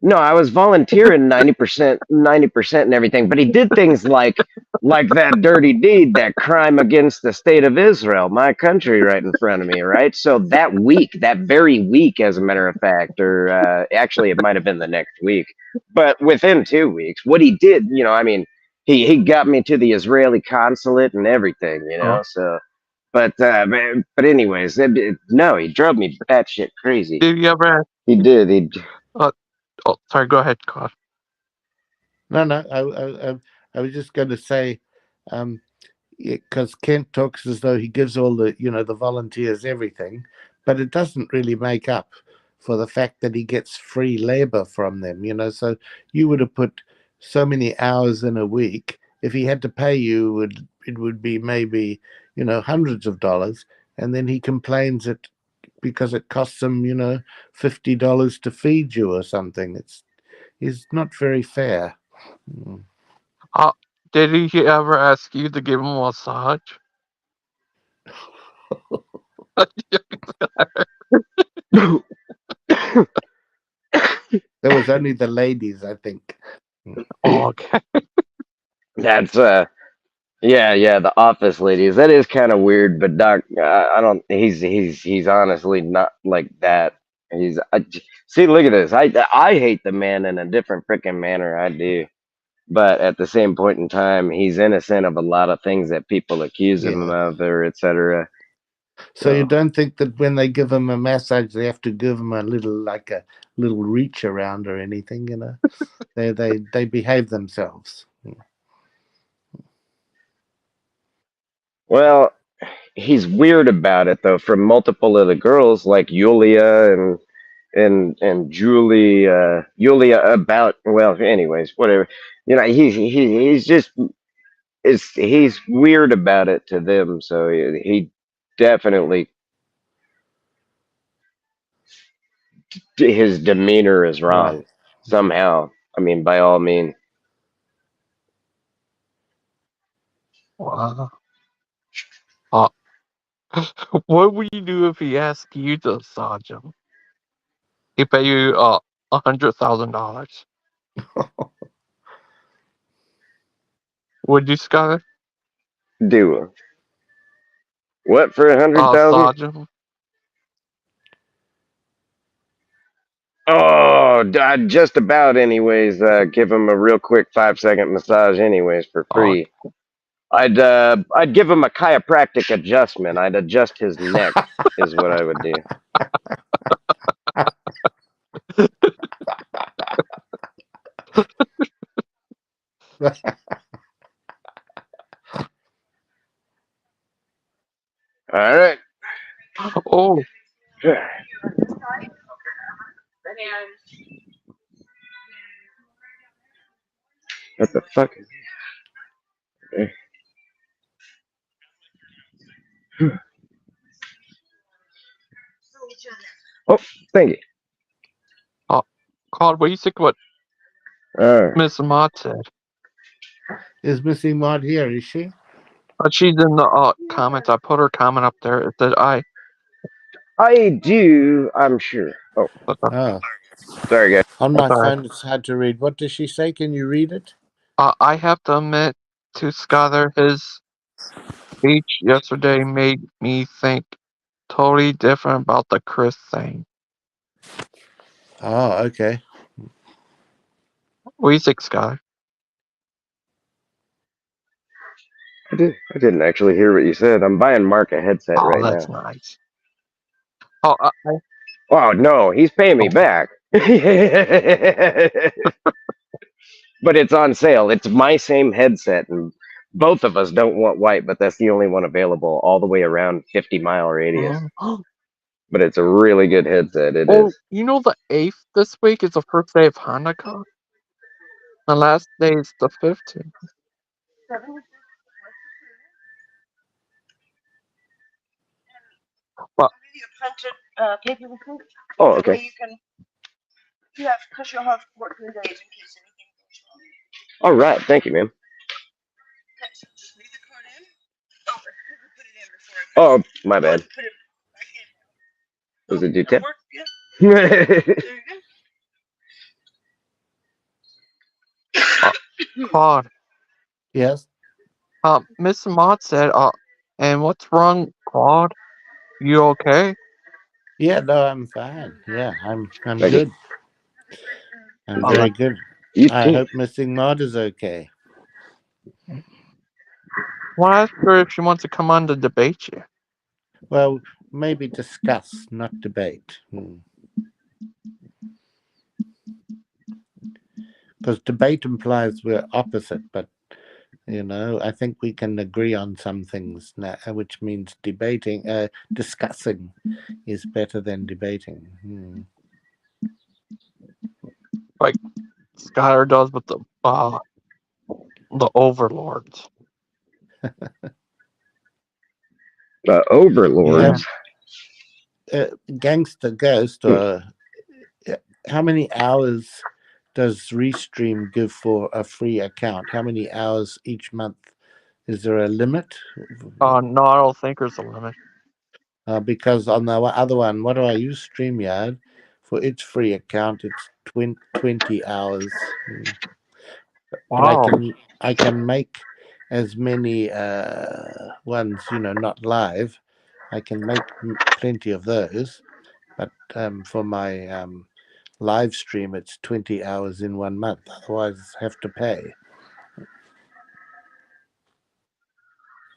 No, I was volunteering 90%, 90% and everything. But he did things like that dirty deed, that crime against the state of Israel, my country, right in front of me, right? So that very week, as a matter of fact, or actually it might have been the next week, but within 2 weeks, what he did, I mean, he got me to the Israeli consulate and everything, So, but anyways, no, he drove me batshit crazy. Did you ever? He did. Sorry. Go ahead, Claude. No. I was just going to say, because Kent talks as though he gives all the the volunteers everything, but it doesn't really make up for the fact that he gets free labor from them. So you would have put so many hours in a week. If he had to pay you, it would be maybe hundreds of dollars, and then he complains that because it costs him $50 to feed you or something. It's not very fair. Did he ever ask you to give him a massage? There was only the ladies, I think. Oh, okay. That's Yeah, the office ladies. That is kind of weird, but Doc, I don't. He's honestly not like that. See, look at this. I hate the man in a different freaking manner. I do, but at the same point in time, he's innocent of a lot of things that people accuse him Yeah. of, or etc. So you don't think that when they give him a massage, they have to give him a little reach around or anything? You know, they behave themselves. Well, he's weird about it though. From multiple of the girls, like Yulia and Julie, Yulia about. Well, anyways, whatever. You know, he's just he's weird about it to them. So he definitely his demeanor is wrong Right. somehow. I mean, by all means. Wow. Uh, what would you do if he asked you to massage him? He pay you $100,000. Would you, Skyler? Do what for 100,000? Massage him? Oh, I'd just about anyways. Give him a real quick 5-second massage anyways for Oh, free. I'd give him a chiropractic adjustment. I'd adjust his neck is what I would do. All right. oh, What the fuck? Oh, thank you. Claude, what do you think what All right. Miss Mott said? Is Missy Maud here? Is she? She's in the comments. I put her comment up there. It said I do, I'm sure. Oh, Oh, sorry, guys. on that's my all right. phone it's hard to read. What does she say? Can you read it? I have to admit to Skyler, his speech yesterday made me think totally different about the Chris thing. Oh, okay. What do you think, Skyler? I didn't actually hear what you said. I'm buying Mark a headset Oh, right that's now. nice. Oh, Oh no, he's paying me oh, back. But it's on sale. It's my same headset, and both of us don't want white, but that's the only one available all the way around 50-mile radius. But it's a really good headset. It oh, is. you know the 8th this week is the first day of Hanukkah. The last day is the 15th. But Oh, okay. All right. Thank you, ma'am. Oh, my bad. Was it due tip? Claude, Yes. Miss Mott said, and what's wrong, Claude? You okay? Yeah. No, I'm fine. Yeah, I'm Thank you. good. I'm Uh, very good. You I too. hope Missing Maud is okay. well, I asked her if she wants to come on to debate you. Well, maybe discuss, not debate. Because debate implies we're opposite, but I think we can agree on some things now, which means discussing is better than debating. Like Skylar does with the overlords. The overlords. Gangster Ghost, how many hours does Restream give for a free account? How many hours each month? Is there a limit? No, I don't think there's a limit. Because on the other one, what do I use? StreamYard. For its free account, it's 20 hours. But Wow. I can make as many ones, not live. I can make plenty of those, but for my live stream, it's 20 hours in 1 month. Otherwise, I have to pay.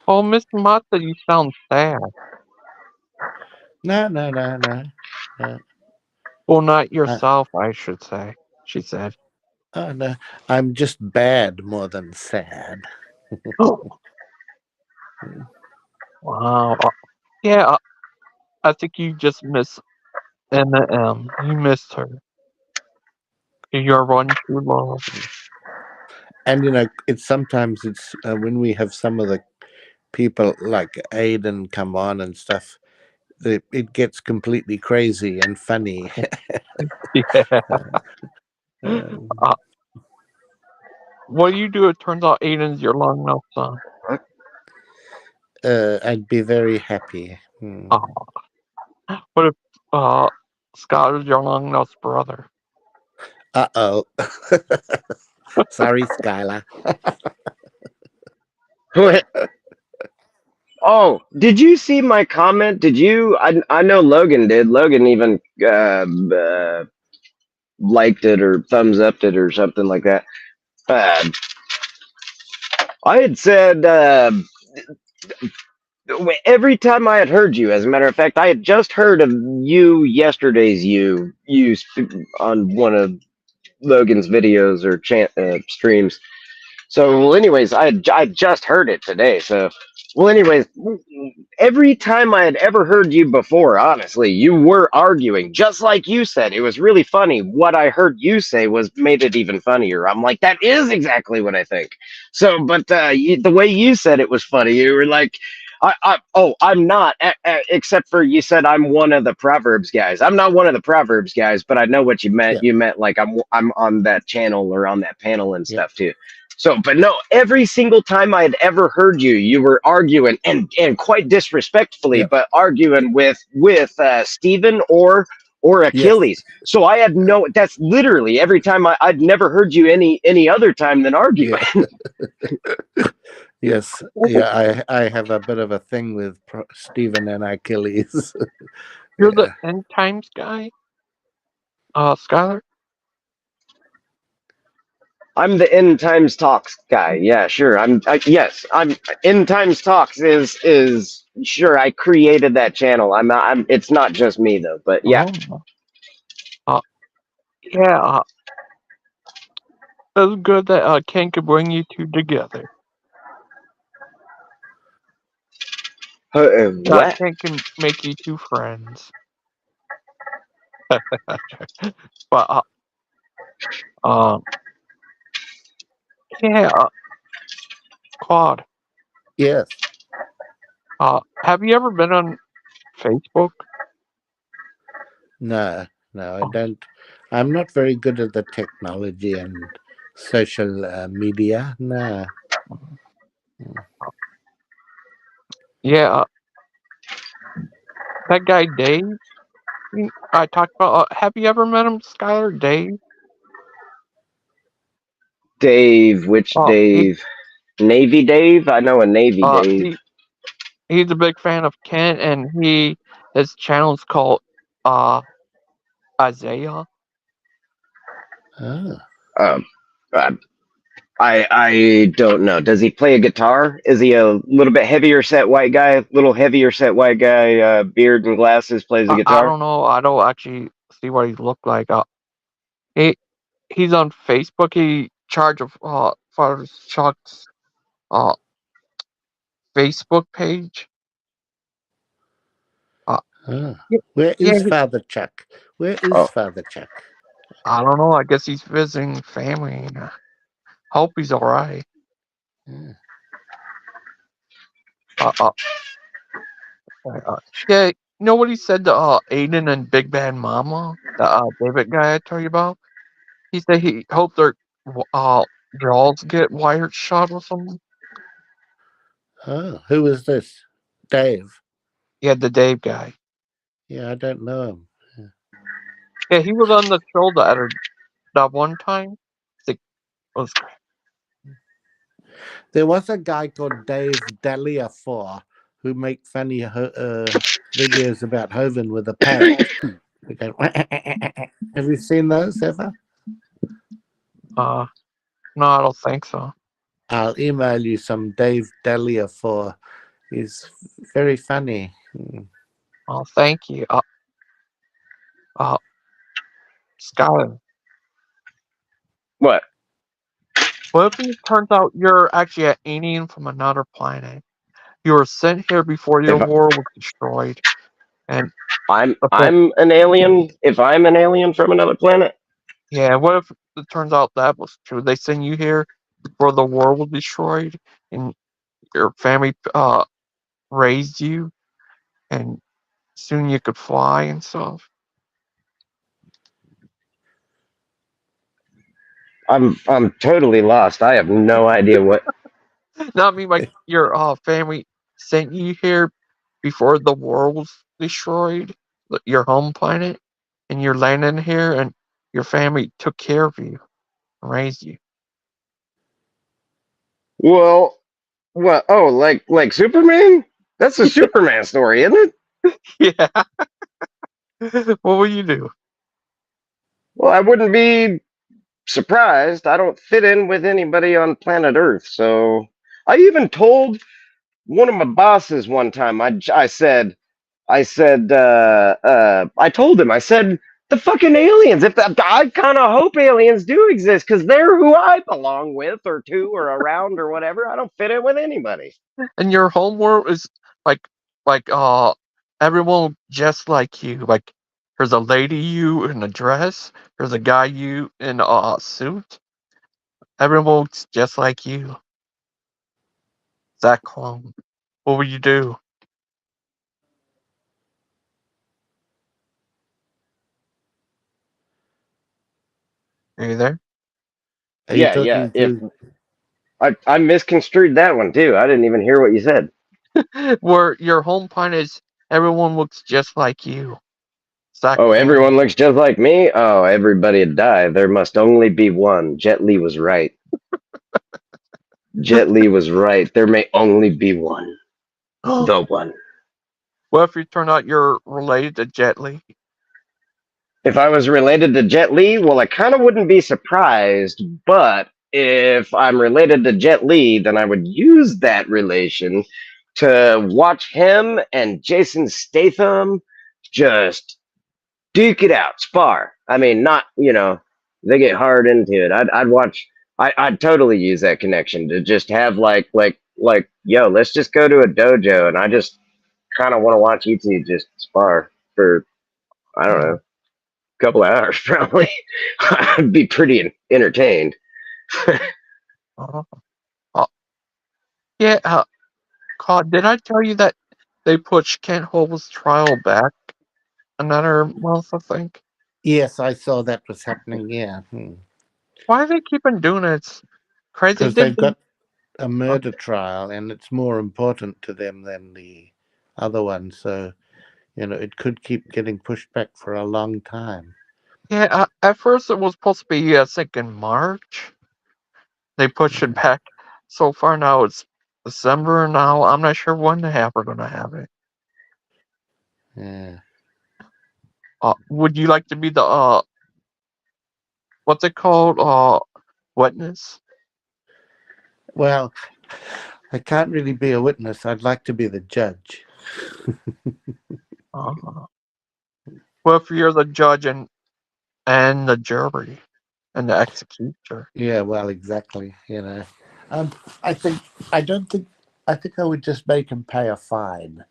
Oh, Mr. Mata, you sound sad. No. Well, not yourself, I should say, she said. Oh, no. I'm just bad more than sad. Wow. Yeah, I think you just miss Emma M. You missed her. You're one true love. And sometimes it's when we have some of the people like Aiden come on and stuff, it gets completely crazy and funny. Yeah. Um, What do you do? It turns out Aiden's your long nosed son. I'd be very happy. Oh. What if Scott is your long nosed brother? Uh-oh. Sorry, Skylar. Oh, did you see my comment? Did you? I know Logan did. Logan even liked it or thumbs upped it or something like that. I had said every time I had heard you. As a matter of fact, I had just heard of you yesterday's on one of Logan's videos or streams. So, well, anyways, I just heard it today. So, well, anyways, every time I had ever heard you before, honestly, you were arguing, just like you said. It was really funny. What I heard you say made it even funnier. I'm like, that is exactly what I think. So, but the way you said it was funny. You were like, I'm not, except for you said I'm one of the Proverbs guys. I'm not one of the Proverbs guys, but I know what you meant. Yeah. You meant like I'm on that channel or on that panel and Yeah. stuff too. So, but no, every single time I had ever heard you, you were arguing and quite disrespectfully, Yeah. but arguing with Steven or Achilles. Yes. So I had that's literally every time I'd never heard you any other time than arguing. Yeah. Yes. Yeah, I have a bit of a thing with Stephen and Achilles. You're the Yeah. end times guy, Skylar? I'm the End Times Talks guy. Yeah, sure. I'm End Times Talks is sure. I created that channel. It's not just me though, but yeah. Yeah. It's good that Ken could bring you two together. What? Ken can make you two friends. But yeah, Claude. Yes. Have you ever been on Facebook? No, I don't. I'm not very good at the technology and social media. No. Yeah, that guy Dave. I talked about. Have you ever met him, Skylar? Dave. Dave, which Dave? Navy Dave? I know a Navy Dave. He's a big fan of Ken, and his channel's called Isaiah. Oh. I don't know. Does he play a guitar? Is he a little bit heavier set white guy? Beard and glasses, plays a guitar? I don't know. I don't actually see what he looked like. He's on Facebook. He charge of Father Chuck's Facebook page. Where is Father Chuck? Where is Father Chuck? I don't know. I guess he's visiting family. Hope he's all right. Yeah, you know what he said to Aiden and Big Bad Mama, the David guy I told you about? He said he hoped their jaws get wired shut or something. Oh, who is this? Dave. Yeah, the Dave guy. Yeah, I don't know him. Yeah, he was on the show that one time. It was great. There was a guy called Dave Dahlia who make funny videos about Hovind with a parrot. Have you seen those ever? No, I don't think so. I'll email you some Dave Dahlia. He's very funny. Oh, thank you. Skylar, What? what if it turns out you're actually an alien from another planet? You were sent here before your If world was destroyed, and I'm okay, an alien, if I'm an alien from another planet, yeah. What if it turns out that was true? They sent you here before the world was destroyed, and your family raised you, and soon you could fly and stuff. I'm totally lost. I have no idea what. No, I mean like your family sent you here before the world was destroyed, your home planet, and you're landing here, and your family took care of you and raised you. Well, what? Oh, like Superman? That's a Superman story, isn't it? Yeah. What will you do? Well, I wouldn't be surprised. I don't fit in with anybody on planet Earth, so I even told one of my bosses one time. I told him, I said, the fucking aliens. If that, I kind of hope aliens do exist because they're who I belong with, or to, or around, or whatever. I don't fit in with anybody. And your homeworld is like like everyone just like you. Like there's a lady you in a dress, there's a guy you in a suit. Everyone's just like you. That clone. What would you do? Are you there? Are you Yeah. talking If to? I misconstrued that one too. I didn't even hear what you said. Where your home planet is everyone looks just like you. It's that Oh, clone. everyone looks just like me? Oh, everybody'd die. There must only be one. Jet Li was right. Jet Li was right. There may only be one. The one. What if you turn out you're related to Jet Li? If I was related to Jet Li, well, I kind of wouldn't be surprised. But if I'm related to Jet Li, then I would use that relation to watch him and Jason Statham just duke it out, spar. I mean, not, they get hard into it. I'd watch. I'd totally use that connection to just have like, yo, let's just go to a dojo, and I just kind of want to watch you two just spar for, I don't know, a couple of hours probably. I'd be pretty entertained. Uh, uh, yeah, God, did I tell you that they pushed Kent Hovell's trial back another month, I think? Yes, I saw that was happening. Yeah, Why do they keep on doing it? It's crazy. because they've got a Uh, murder trial, and it's more important to them than the other one. So it could keep getting pushed back for a long time. yeah, at first it was supposed to be, I think, in March. They pushed it back. So far now it's December now. I'm not sure when the half are going to have it. Yeah. Would you like to be the what's it called? Witness? Well, I can't really be a witness. I'd like to be the judge. Uh, what if you're the judge and the jury and the executioner? Yeah, well, exactly. Um, I think I don't think I think I would just make him pay a fine.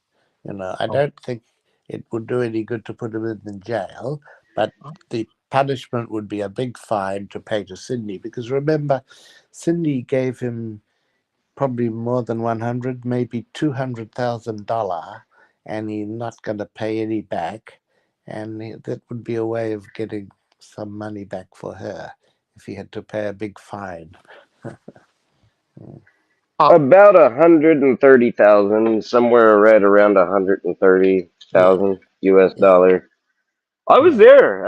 I Oh, don't think it would do any good to put him in jail, but oh, the punishment would be a big fine to pay to Sydney, because remember, Sydney gave him probably more than 100, maybe $200,000, and he's not going to pay any back, and that would be a way of getting some money back for her if he had to pay a big fine. oh, About 130,000, somewhere right around 130,000 US Yeah, dollar. I was yeah. there.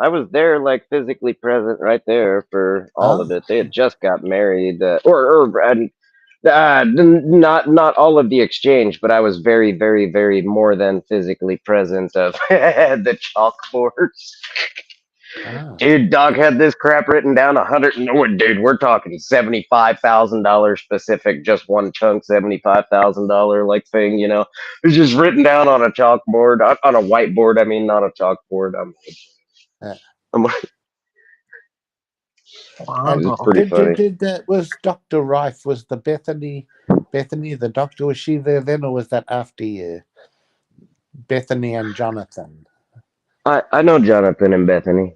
I was there, like physically present, right there for all of Oh, it. They had just got married, or and Not all of the exchange, but I was very, very, very more than physically present of the chalkboards. Ah. Dude, Doc had this crap written down 100. No, dude, we're talking $75,000 specific, just one chunk, $75,000 like thing. You know, it's just written down on a chalkboard, on a whiteboard. I mean, not a chalkboard. Uh, I'm and it's Wow. pretty funny. was Dr. Rife, was the Bethany the doctor, was she there then, or was that after you? Bethany and Jonathan. I know Jonathan and Bethany.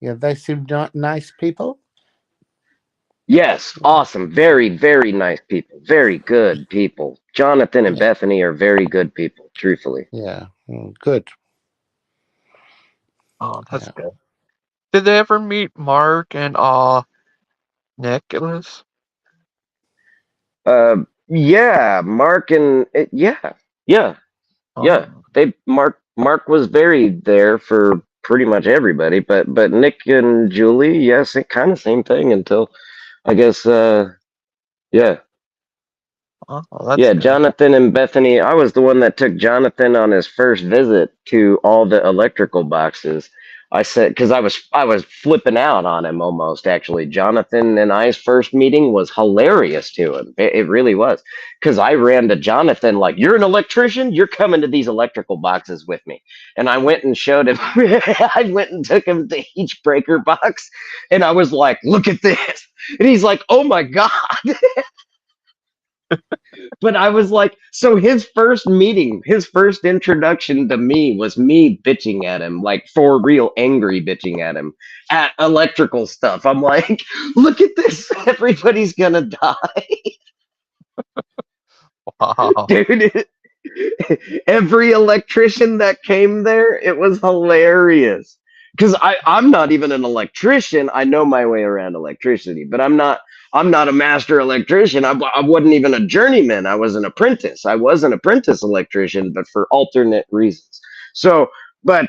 Yeah, they seem not nice people. Yes, awesome. Very, very nice people. Very good people. Jonathan and Yeah, Bethany are very good people, truthfully. yeah, good. Oh, that's Yeah. good. Did they ever meet Mark and Nicholas? Yeah, Mark and yeah. Yeah. Oh, Mark was very there for pretty much everybody, but Nick and Julie, yes, it kind of same thing until I guess yeah. oh, that's Yeah, good. Jonathan and Bethany. I was the one that took Jonathan on his first visit to all the electrical boxes. I said because I was flipping out on him almost actually. Jonathan and I's first meeting was hilarious to him. It really was because I ran to Jonathan like, "You're an electrician. You're coming to these electrical boxes with me." And I went and showed him. I went and took him to each breaker box, and I was like, "Look at this," and he's like, "Oh my god." But I was like, so his first meeting, his first introduction to me was me bitching at him, like for real angry bitching at him at electrical stuff. I'm like, look at this. Everybody's gonna die. Wow. Dude, every electrician that came there, it was hilarious. Because I'm not even an electrician. I know my way around electricity, but I'm not a master electrician. I wasn't even a journeyman. I was an apprentice. I was an apprentice electrician, but for alternate reasons. So, but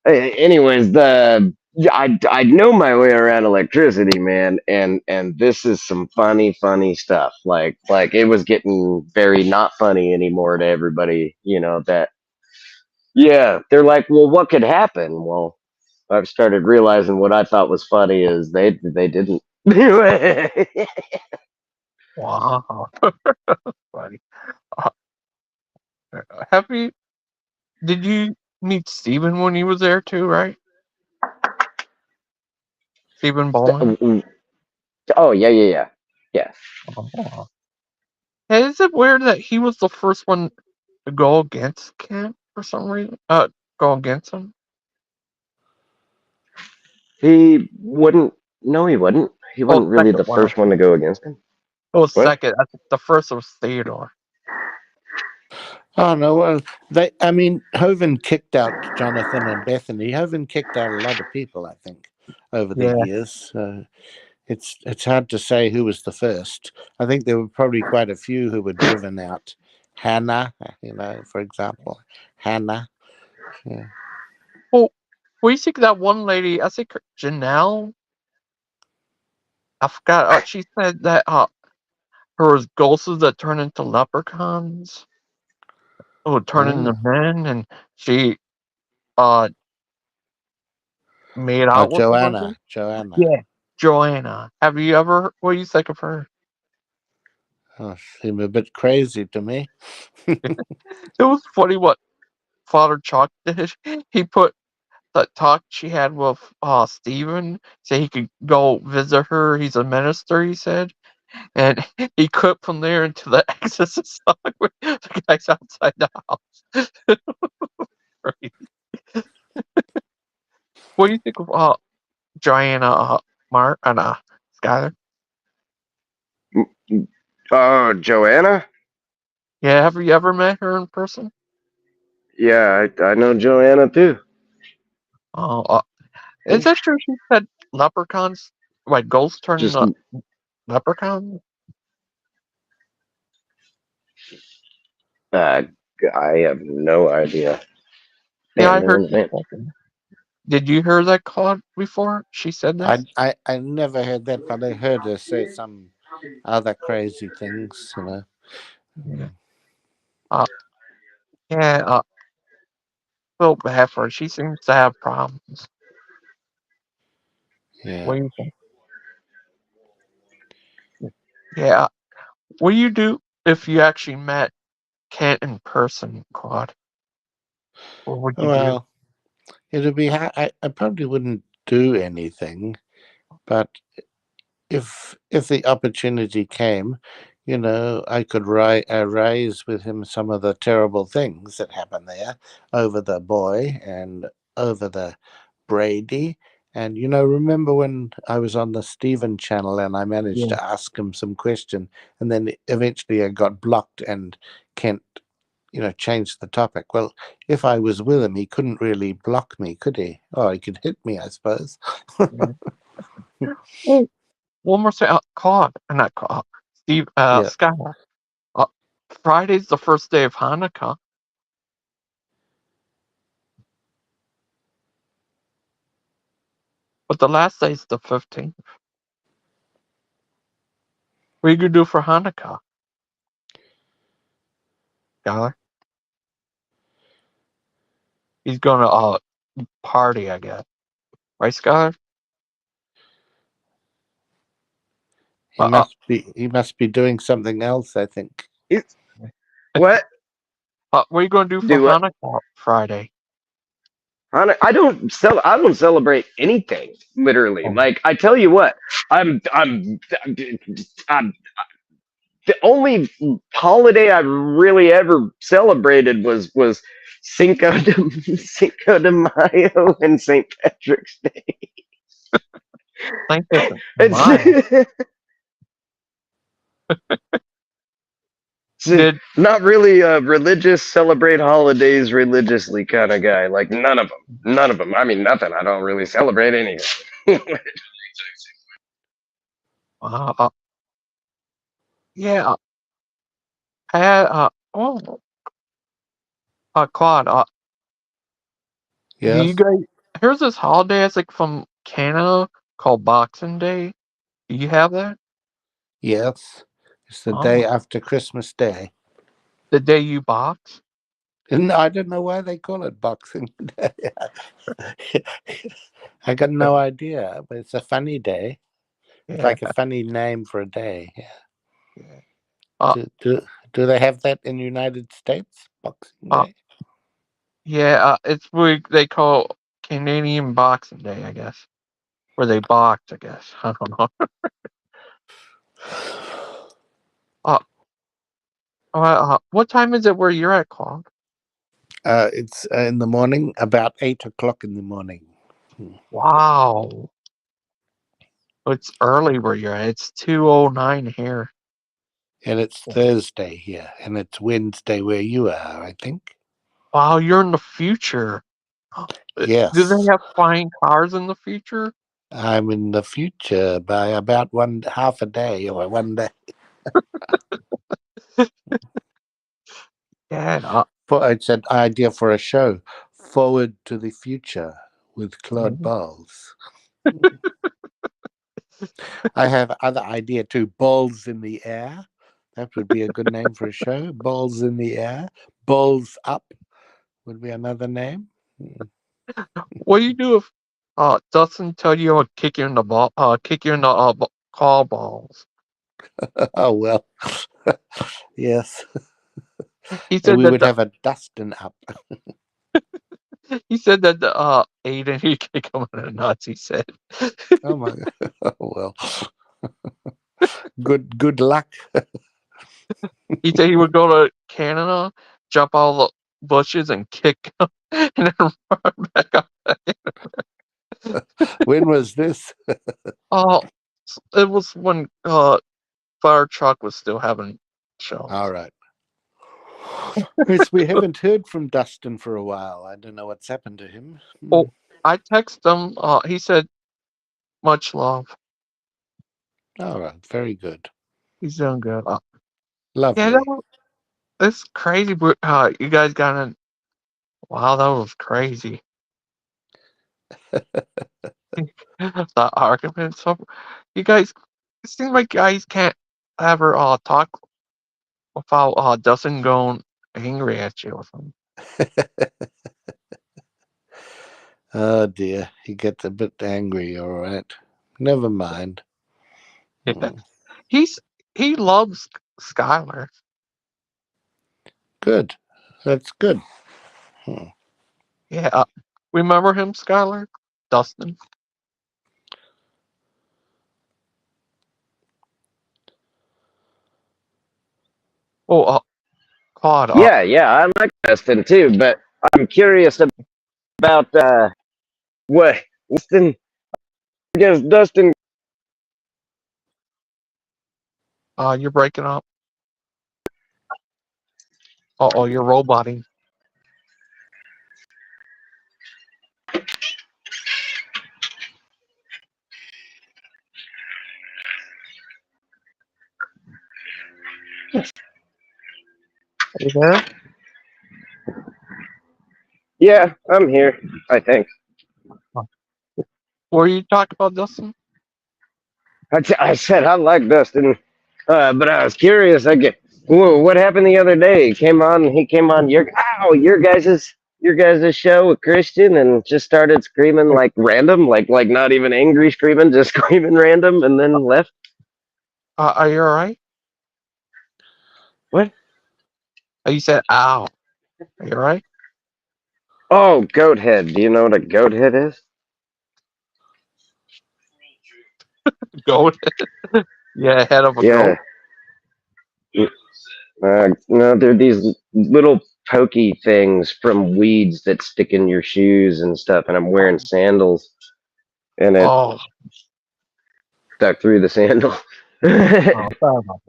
anyways, I know my way around electricity, man, and this is some funny stuff. Like it was getting very not funny anymore to everybody. You know that. Yeah, they're like, well, what could happen? Well, I've started realizing what I thought was funny is they didn't. Wow. Funny. Uh, have you? Did you meet Steven when he was there too? Right, Stephen Bowman. Oh yeah. Oh. And is it weird that he was the first one to go against Kent for some reason? Go against him. He wouldn't. No, he wouldn't. He Oh, wasn't really second the one. first one to go against him. It was What? second. I think the first was Theodore. Oh no, well, I mean, Hovind kicked out Jonathan and Bethany. Hovind kicked out a lot of people, I think, over the Yeah. years. It's hard to say who was the first. I think there were probably quite a few who were driven out. Hannah, for example, Hannah. Yeah. Well, what do you think of that one lady? I think Janelle. I forgot. She said that her was ghosts that turn into leprechauns. Oh, turn into Ah. men, and she uh made Oh, out with the person. Joanna. Yeah, Joanna. Have you ever? What do you think of her? Oh, seemed a bit crazy to me. It was funny what Father Chuck did. He put the talk she had with Stephen, so he could go visit her. He's a minister, he said. And he clipped from there into the Exorcist song with the guys outside the house. Right. What do you think of Joanna Mark and Skyler? Oh, Joanna. Yeah, have you ever met her in person? Yeah, I know Joanna too. Oh, is that true? She said leprechauns, like ghosts turn Just into leprechauns? uh, I have no idea. Yeah, I Man, heard. man, man. Did you hear that called before? She said that. I never heard that, but I heard her say some other crazy things, Yeah. Yeah. Feel bad for her. She seems to have problems. Yeah. What do you think? Yeah. What do you do if you actually met Kent in person, Claude? What would you do? Well, it'd be. I probably wouldn't do anything, but if the opportunity came, I could raise with him some of the terrible things that happened there over the boy and over the Brady. And remember when I was on the Stephen channel and I managed Yeah. to ask him some question, and then eventually I got blocked and Kent, changed the topic. Well, if I was with him, he couldn't really block me, could he? Oh, he could hit me, I suppose. Yeah. Oh, one more thing. Claude, not Claude. Steve. Yeah. Scott. Uh, Friday's the first day of Hanukkah, but the last day's the 15th. What are you gonna do for Hanukkah, Skylar? He's gonna party, I guess. Right, Skylar? He Uh, uh, must be doing something else, I think. It's, what? what are you gonna do for Do what? Hanukkah Friday? I don't celebrate anything. Literally, Oh, like I tell you what, I'm the only holiday I really ever celebrated was Cinco de Mayo and St. Patrick's Day. thank you. Mine It's, it's did. not really a religious, celebrate holidays religiously kind of guy. Like none of them. None of them. I mean, nothing. I don't really celebrate anything. Uh, yeah. Had Claude. Do you Yes, guys? Here's this holiday. It's like from Canada called Boxing Day. Do you have that? yes. It's the day Oh, after Christmas Day. the day you box. And I don't know why they call it Boxing Day. I got no idea, but it's a funny day. It's Yeah. like a funny name for a day. Yeah. Yeah. Uh, Do, do, do they have that in the United States? Boxing uh, Day? yeah. It's what they call Canadian Boxing Day, I guess, where they box. I guess I don't know. Uh, what time is it where you're at, Claude? It's in the morning, about 8 o'clock in the morning. Wow, it's early where you're at. It's 2:09 here. And it's Thursday here, and it's Wednesday where you are, I think. Wow, you're in the future. Do they Yes, have flying cars in the future? I'm in the future by about half a day or one day. Yeah. It's an idea for a show, Forward to the Future with Claude Bowles. I have other idea too, Balls in the Air. That would be a good name for a show. Balls in the Air. Balls Up would be another name. What do you do if Dustin tell you to kick you in the ball? Kick you in the call balls. Oh, well, yes. He And said we that would have a Dustin Up. he said that the Aiden he kick him in the nuts. He said. Oh, my God. Oh, well. Good luck. He said he would go to Canada, jump all the bushes, and kick him, and then run back up. When was this? Oh, it was when Fire Truck was still having shows. All right. Yes, we haven't heard from Dustin for a while. I don't know what's happened to him. Oh, I texted him. He said much love. All right. Very good. He's doing good. Yeah, Lovely. that's crazy. You guys got in. Wow, that was crazy. The argument. So, you guys it seems like guys can't ever talk without Dustin going angry at you or something. Oh dear, he gets a bit angry. All right, never mind. Yeah. He loves Skylar. Good, that's good. Hmm. Yeah. Remember him, Skylar? Dustin. Oh, Claude. Yeah, I like Dustin too, but I'm curious about what Dustin. I guess Dustin. You're breaking up. Oh, you're roboting. Are you there? Yeah, I'm here. I think. Were you talking about Dustin? I said I like Dustin, but I was curious. Whoa, what happened the other day? He came on your guys' show with Christian and just started screaming like random, like not even angry screaming, just screaming random, and then left. Are you alright? What? Oh, you said ow. Are you alright? Oh, goat head. Do you know what a goat head is? Goat. Yeah, head of a Yeah. goat. No, they're these little pokey things from weeds that stick in your shoes and stuff. And I'm wearing sandals, and it Oh, stuck through the sandal. sorry about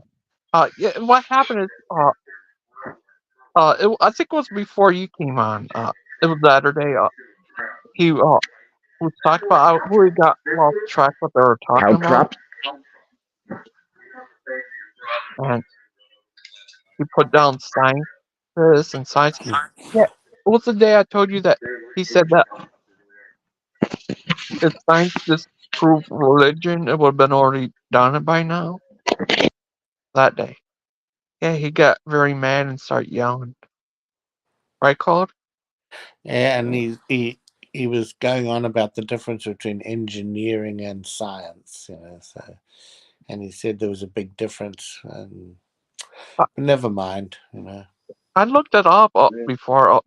that. Yeah. What happened is, I think it was before you came on. It was Saturday. He was talking about who he got lost track what they were talking Cow about, prop. and he put down scientists and science. Yeah, it was the day I told you that he said that if science disproved religion, it would have been already done it by now. That day. Yeah, he got very mad and started yelling. Right, Claude? And he was going on about the difference between engineering and science, you know. So, and he said there was a big difference, and I, never mind, you know. I looked it up before.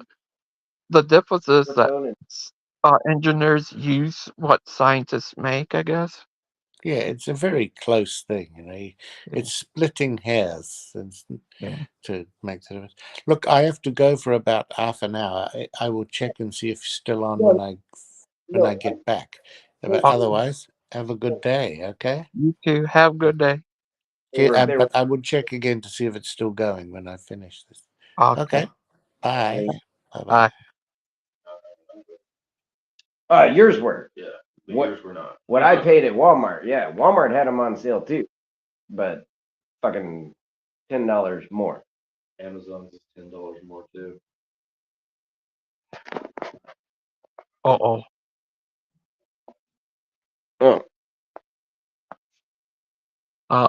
The difference is that engineers use what scientists make, I guess. Yeah, it's a very close thing, you know. Yeah, It's splitting hairs yeah. to make the difference. Look, I have to go for about half an hour. I will check and see if it's still on when I get back. But Uh, otherwise, have a good day, okay? you too. Have a good day. Okay, but I would check again to see if it's still going when I finish this. Okay. Okay, bye. Bye Bye. bye. Yours were. Yeah. Yours were not. What I paid at Walmart, yeah, Walmart had them on sale too, but fucking $10 more. Amazon's is $10 more too. Oh. Oh,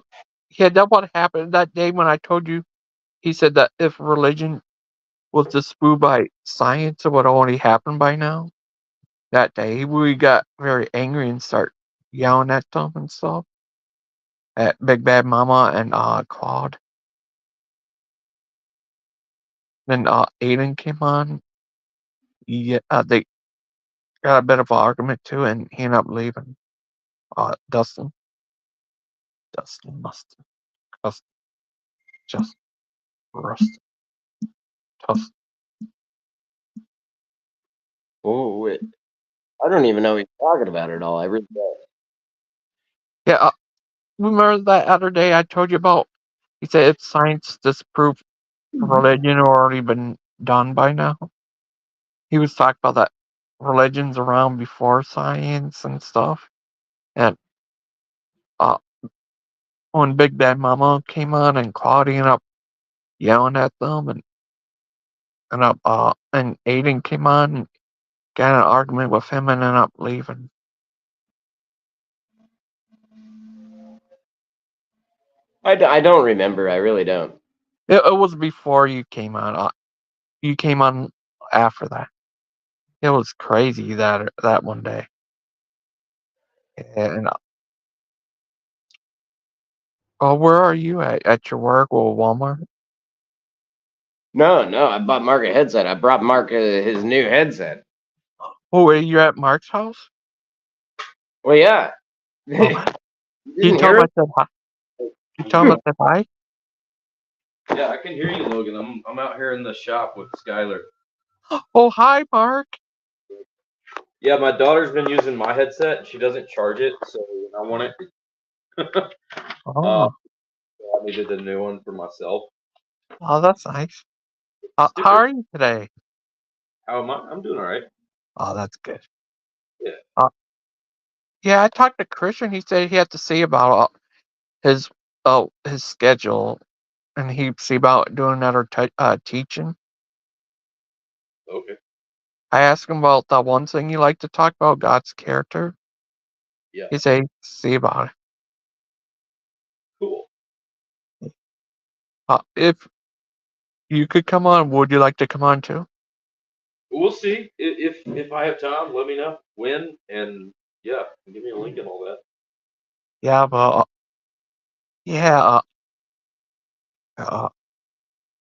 Yeah, that what happened that day when I told you. He said that if religion was disproved by science, it would already happen by now. That day, we got very angry and start yelling at them and stuff. At Big Bad Mama and Claude. Then Aiden came on. Yeah, they got a bit of an argument too, and he ended up leaving. Dustin must just just rust. Dustin. wait. I don't even know what he's talking about at all. I really don't. Yeah, remember that other day I told you about? He said if science disproved religion already been done by now. He was talking about that religion's around before science and stuff. And uh, when Big Bad Mama came on and Claudia ended up yelling at them and Aiden came on and got in an argument with him and ended up leaving. I don't remember. I really don't. It was before you came on. You came on after that. It was crazy that one day. And where are you at? At your work or Walmart? No, I bought Mark a headset. I brought Mark his new headset. Oh, are you at Mark's house? Well, yeah. Oh, You can you didn't tell him hear I said hi? Can you tell him I said hi? Yeah, I can hear you, Logan. I'm out here in the shop with Skylar. Oh, hi, Mark. Yeah, my daughter's been using my headset. She doesn't charge it, so I want it. Oh, I needed a new one for myself. oh, that's nice. It's How different. are you today? How am I? I'm doing all right. Oh, that's good. Yeah. Yeah, I talked to Christian. He said he had to see about his his schedule, and he see about doing another teaching. Okay. I asked him about that one thing you like to talk about, God's character. Yeah. He said he'd see about Cool. it. If you could come on, would you like to come on too? We'll see. If I have time, let me know when, and yeah, give me a link and all that. Yeah, but yeah.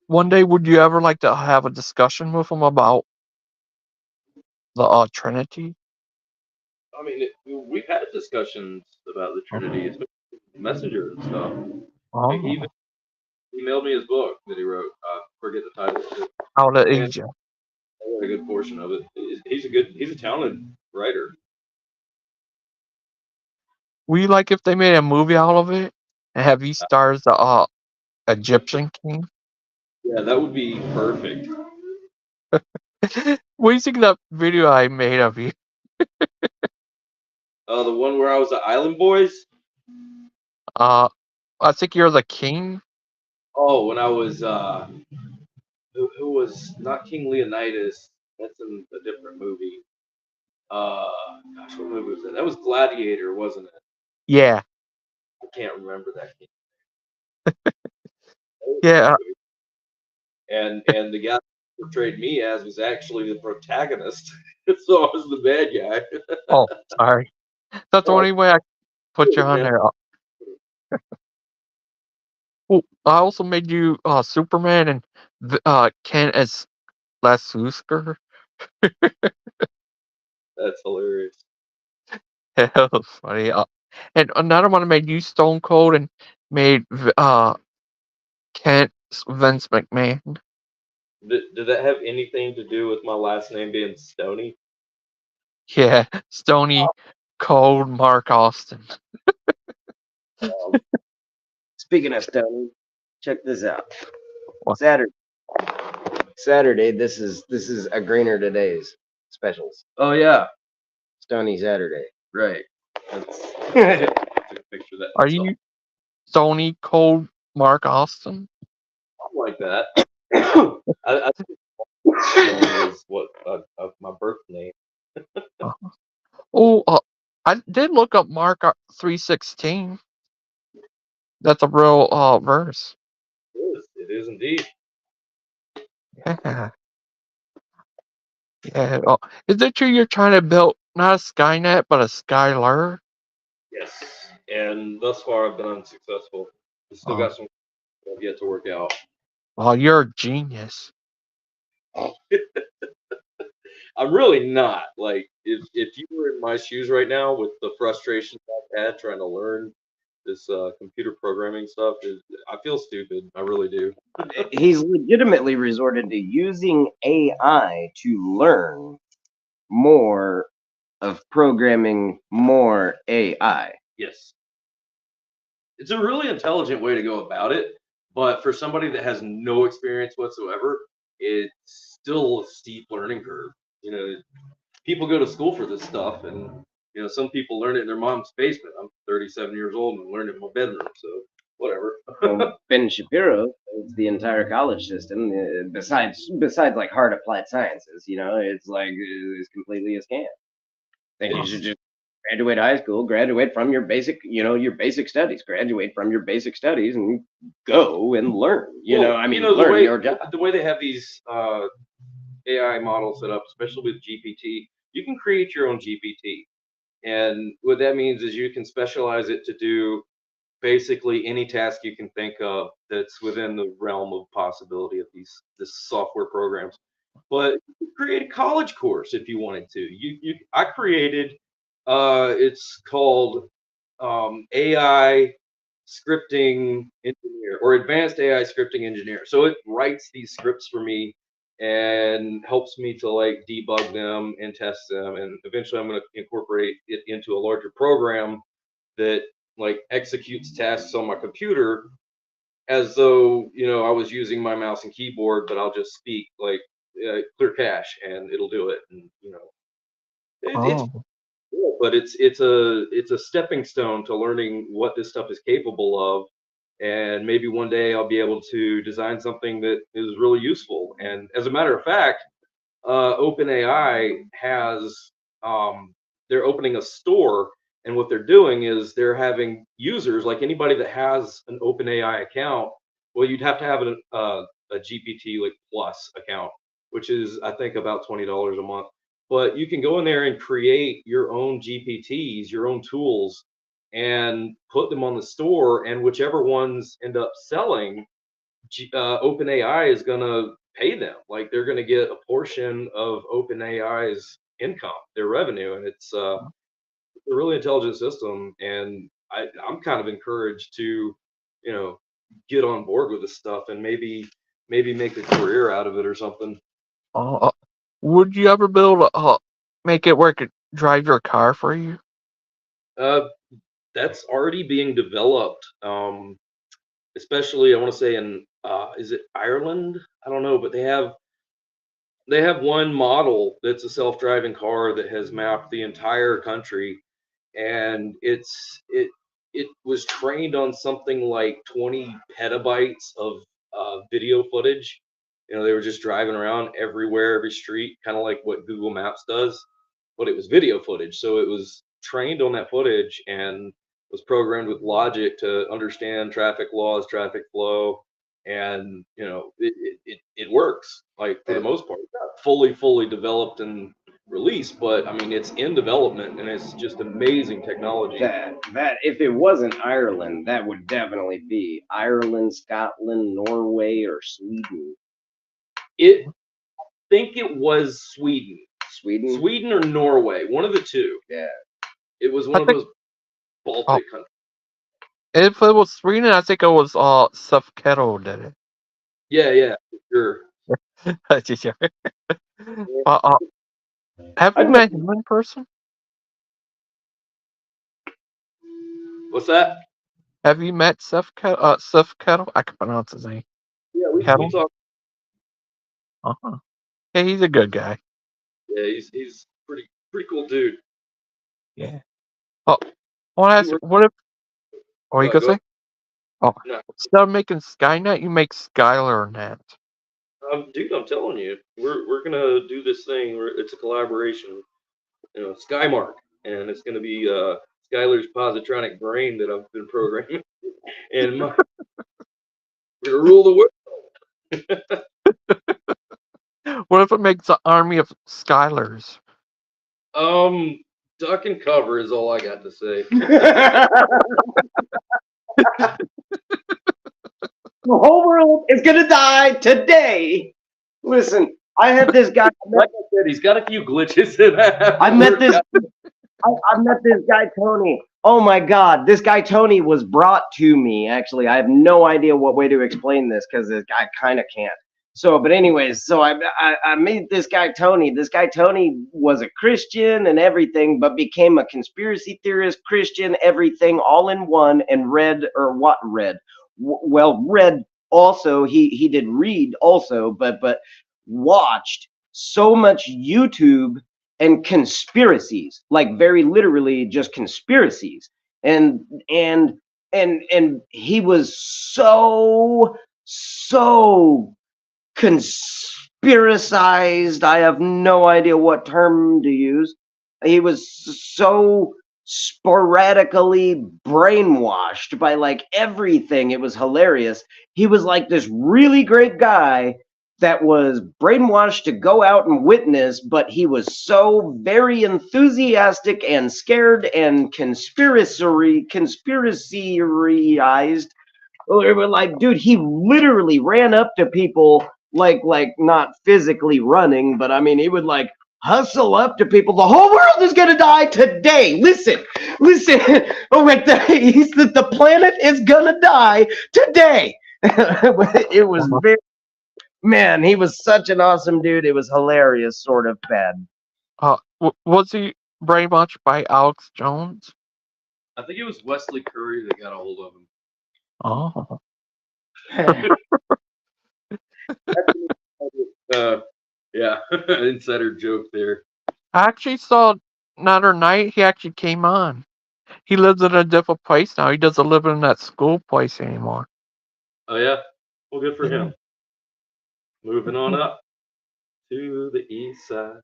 One day, would you ever like to have a discussion with him about the Trinity? I mean, we've had discussions about the Trinity. It's been Messenger and stuff. He even Oh, emailed me his book that he wrote. I forget the title of it, out of and Asia. I read a good portion of it. He's a talented writer. Would you like if they made a movie out of it and have you star as the Egyptian king? Yeah, that would be perfect. What do you think of that video I made of you? The one where I was the Island Boys. Uh, I think you're the king. Oh, when I was who was not King Leonidas? That's in a different movie. Gosh, what movie was that? That was Gladiator, wasn't it? Yeah, I can't remember that. yeah. And the guy who portrayed me as was actually the protagonist, so I was the bad guy. Oh, sorry. That's the Oh, only way I put you on man. there. Oh, I also made you Superman and Ken as Les Lusker. That's hilarious. That was funny. And another one I made you Stone Cold and made Kent Vince McMahon. Did that have anything to do with my last name being Stoney? Yeah, Stony Cold Mark Austin. Speaking of Stony, check this out. What? Saturday. This is a Greener Today's specials. Oh yeah, Stony Saturday. right. That's I took a picture of that Are myself. you Stony Cold Mark Austin? Something like that. I think is what my birth name. Uh, Oh, I did look up Mark 3:16. That's a real verse. It is indeed. Yeah, yeah. Is it true you're trying to build not a Skynet but a Skylar? Yes, and thus far I've been unsuccessful. I still Oh, got some I've yet to work out. well, you're a genius. I'm really not. Like, if you were in my shoes right now with the frustrations I've had trying to learn this computer programming stuff, I feel stupid. I really do. He's legitimately resorted to using AI to learn more of programming more AI. Yes, it's a really intelligent way to go about it, but for somebody that has no experience whatsoever, it's still a steep learning curve. You know, people go to school for this stuff, and some people learn it in their mom's basement. I'm 37 years old and learned it in my bedroom, so whatever. Ben Shapiro is the entire college system. Besides like hard applied sciences, it's like it's completely a scam. Think you should just Graduate high school, graduate from your basic, your basic studies, graduate from your basic studies and go and learn, learn your job. The way they have these AI models set up, especially with GPT, you can create your own GPT. And what that means is you can specialize it to do basically any task you can think of that's within the realm of possibility of this software programs. But you can create a college course if you wanted to. I created it's called AI scripting engineer or advanced AI scripting engineer. So it writes these scripts for me and helps me to like debug them and test them. And eventually I'm going to incorporate it into a larger program that like executes tasks on my computer as though, I was using my mouse and keyboard, but I'll just speak like clear cache and it'll do it. And, it's Oh, cool, but it's a stepping stone to learning what this stuff is capable of, and maybe one day I'll be able to design something that is really useful. And as a matter of fact, OpenAI has they're opening a store, and what they're doing is they're having users like anybody that has an OpenAI account. Well, you'd have to have a GPT like Plus account, which is I think about $20 a month. But you can go in there and create your own GPTs, your own tools, and put them on the store. And whichever ones end up selling, OpenAI is going to pay them. Like they're going to get a portion of OpenAI's income, their revenue, and it's a really intelligent system. And I'm kind of encouraged to, get on board with this stuff and maybe make a career out of it or something. oh, would you ever be able to make it where it could drive your car for you? That's already being developed. Especially I want to say in is it Ireland? I don't know, but they have one model that's a self-driving car that has mapped the entire country, and it was trained on something like 20 petabytes of video footage. They were just driving around everywhere, every street, kind of like what Google Maps does, but it was video footage. So it was trained on that footage and was programmed with logic to understand traffic laws, traffic flow, and it works like for the most part. It's not fully developed and released, but I mean it's in development and it's just amazing technology. That if it wasn't Ireland, that would definitely be Ireland, Scotland, Norway, or Sweden. I think it was Sweden. Sweden or Norway, one of the two. Yeah. It was one of those Baltic countries. If it was Sweden, I think it was Sufketo did it. Yeah, sure. Sure. Have you met him in person? What's that? Have you met Sufketo? I can pronounce his name. Yeah, we talked. Yeah, he's a good guy. Yeah, he's pretty cool dude. Yeah. Oh, what if? What are you gonna say? Oh, No. instead of making Skynet, you make Skylar Net. Dude, I'm telling you, we're gonna do this thing. It's a collaboration. Skymark, and it's gonna be Skylar's positronic brain that I've been programming, and we're gonna rule the world. What if it makes an army of Skylars? Duck and cover is all I got to say. The whole world is gonna die today. Listen, I had this guy. Like I said, he's got a few glitches in that. I met this guy Tony. Oh my God, this guy Tony was brought to me. Actually, I have no idea what way to explain this because I kind of can't. So, but anyways, so I met this guy Tony. This guy Tony was a Christian and everything, but became a conspiracy theorist, Christian, everything, all in one, and read also. He did read also, but watched so much YouTube and conspiracies, like very literally just conspiracies, and he was so conspiracized. I have no idea what term to use. He was so sporadically brainwashed by like everything. It was hilarious. He was like this really great guy that was brainwashed to go out and witness, but he was so very enthusiastic and scared and conspiracyized. Like, dude, he literally ran up to people, like not physically running, but I mean, he would like hustle up to people. The whole world is gonna die today. Listen. Oh, right there. He said the planet is gonna die today. It was very, man, he was such an awesome dude. It was hilarious, sort of bad. Was he brainwashed by Alex Jones? I think it was Wesley Curry that got a hold of him. Oh. Yeah, insider joke there. I actually saw another night he actually came on. He lives in a different place now. He doesn't live in that school place anymore. Oh yeah, well, good for him. Moving on up to the east side.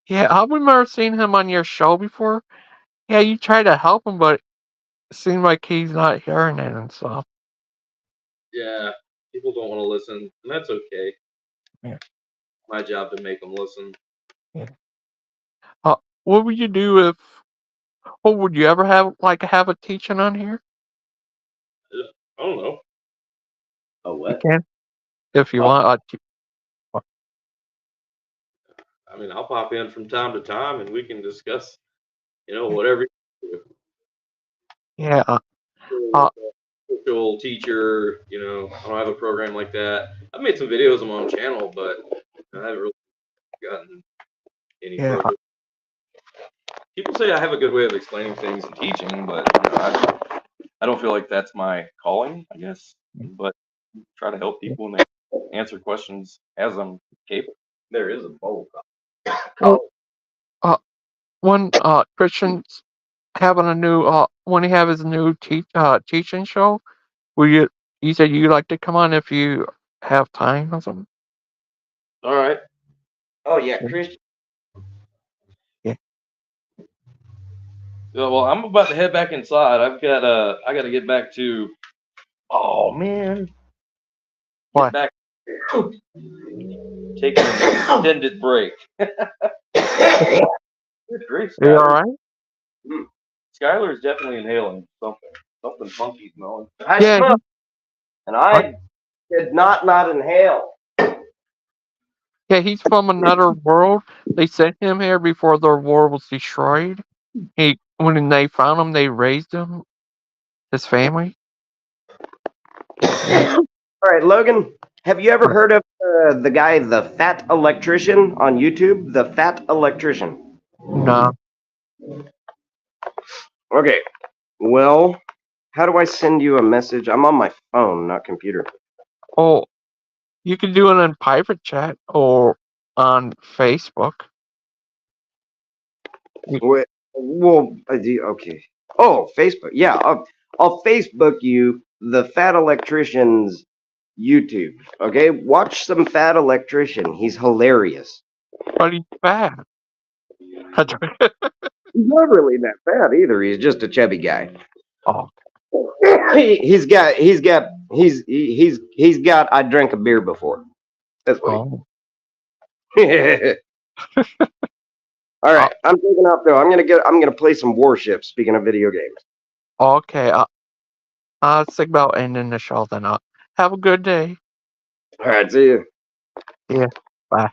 Yeah, I remember seeing him on your show before. Yeah, you tried to help him, but it seemed like he's not hearing it and stuff. Yeah, people don't want to listen, and that's okay. Yeah. My job to make them listen. Yeah. What would you do if? What would you ever have a teaching on here? I don't know. Oh, You what? can, if you Well, want. I mean, I'll pop in from time to time, and we can discuss, whatever. Yeah. Virtual teacher, I don't have a program like that. I've made some videos on my own channel, but I haven't really gotten any Yeah. further. People say I have a good way of explaining things and teaching, but I don't feel like that's my calling, I guess. But try to help people and answer questions as I'm capable. There is a bowl. Well, when Christian's having a new when he have his new teaching show, will you? You said you'd like to come on if you have time or something. All right. Oh yeah, Christian. Yeah. Well, I'm about to head back inside. I got to get back to. Oh man. What? Get back. Taking an extended break. Good grief, Are you all Skylar. right? Skylar is definitely inhaling something. Something funky smelling. I Yeah. smell, and I did not inhale. Yeah, he's from another world. They sent him here before their world was destroyed. When they found him, they raised him, his family. All right, Logan, have you ever heard of the guy, the Fat Electrician on YouTube? The Fat Electrician. No. Okay, well, how do I send you a message? I'm on my phone, not computer. Oh, you can do it in private chat or on Facebook. Wait, well, okay. Oh, Facebook. Yeah, I'll Facebook you the Fat Electrician's YouTube. Okay, watch some Fat Electrician. He's hilarious. But he's fat. He's not really that fat either. He's just a chubby guy. Oh. He's got. I drank a beer before. That's what. Oh. All right, I'm taking off though. I'm gonna play some Warships. Speaking of video games. Okay. I'll think about ending the show then. Have a good day. All right, see you. Yeah. Bye.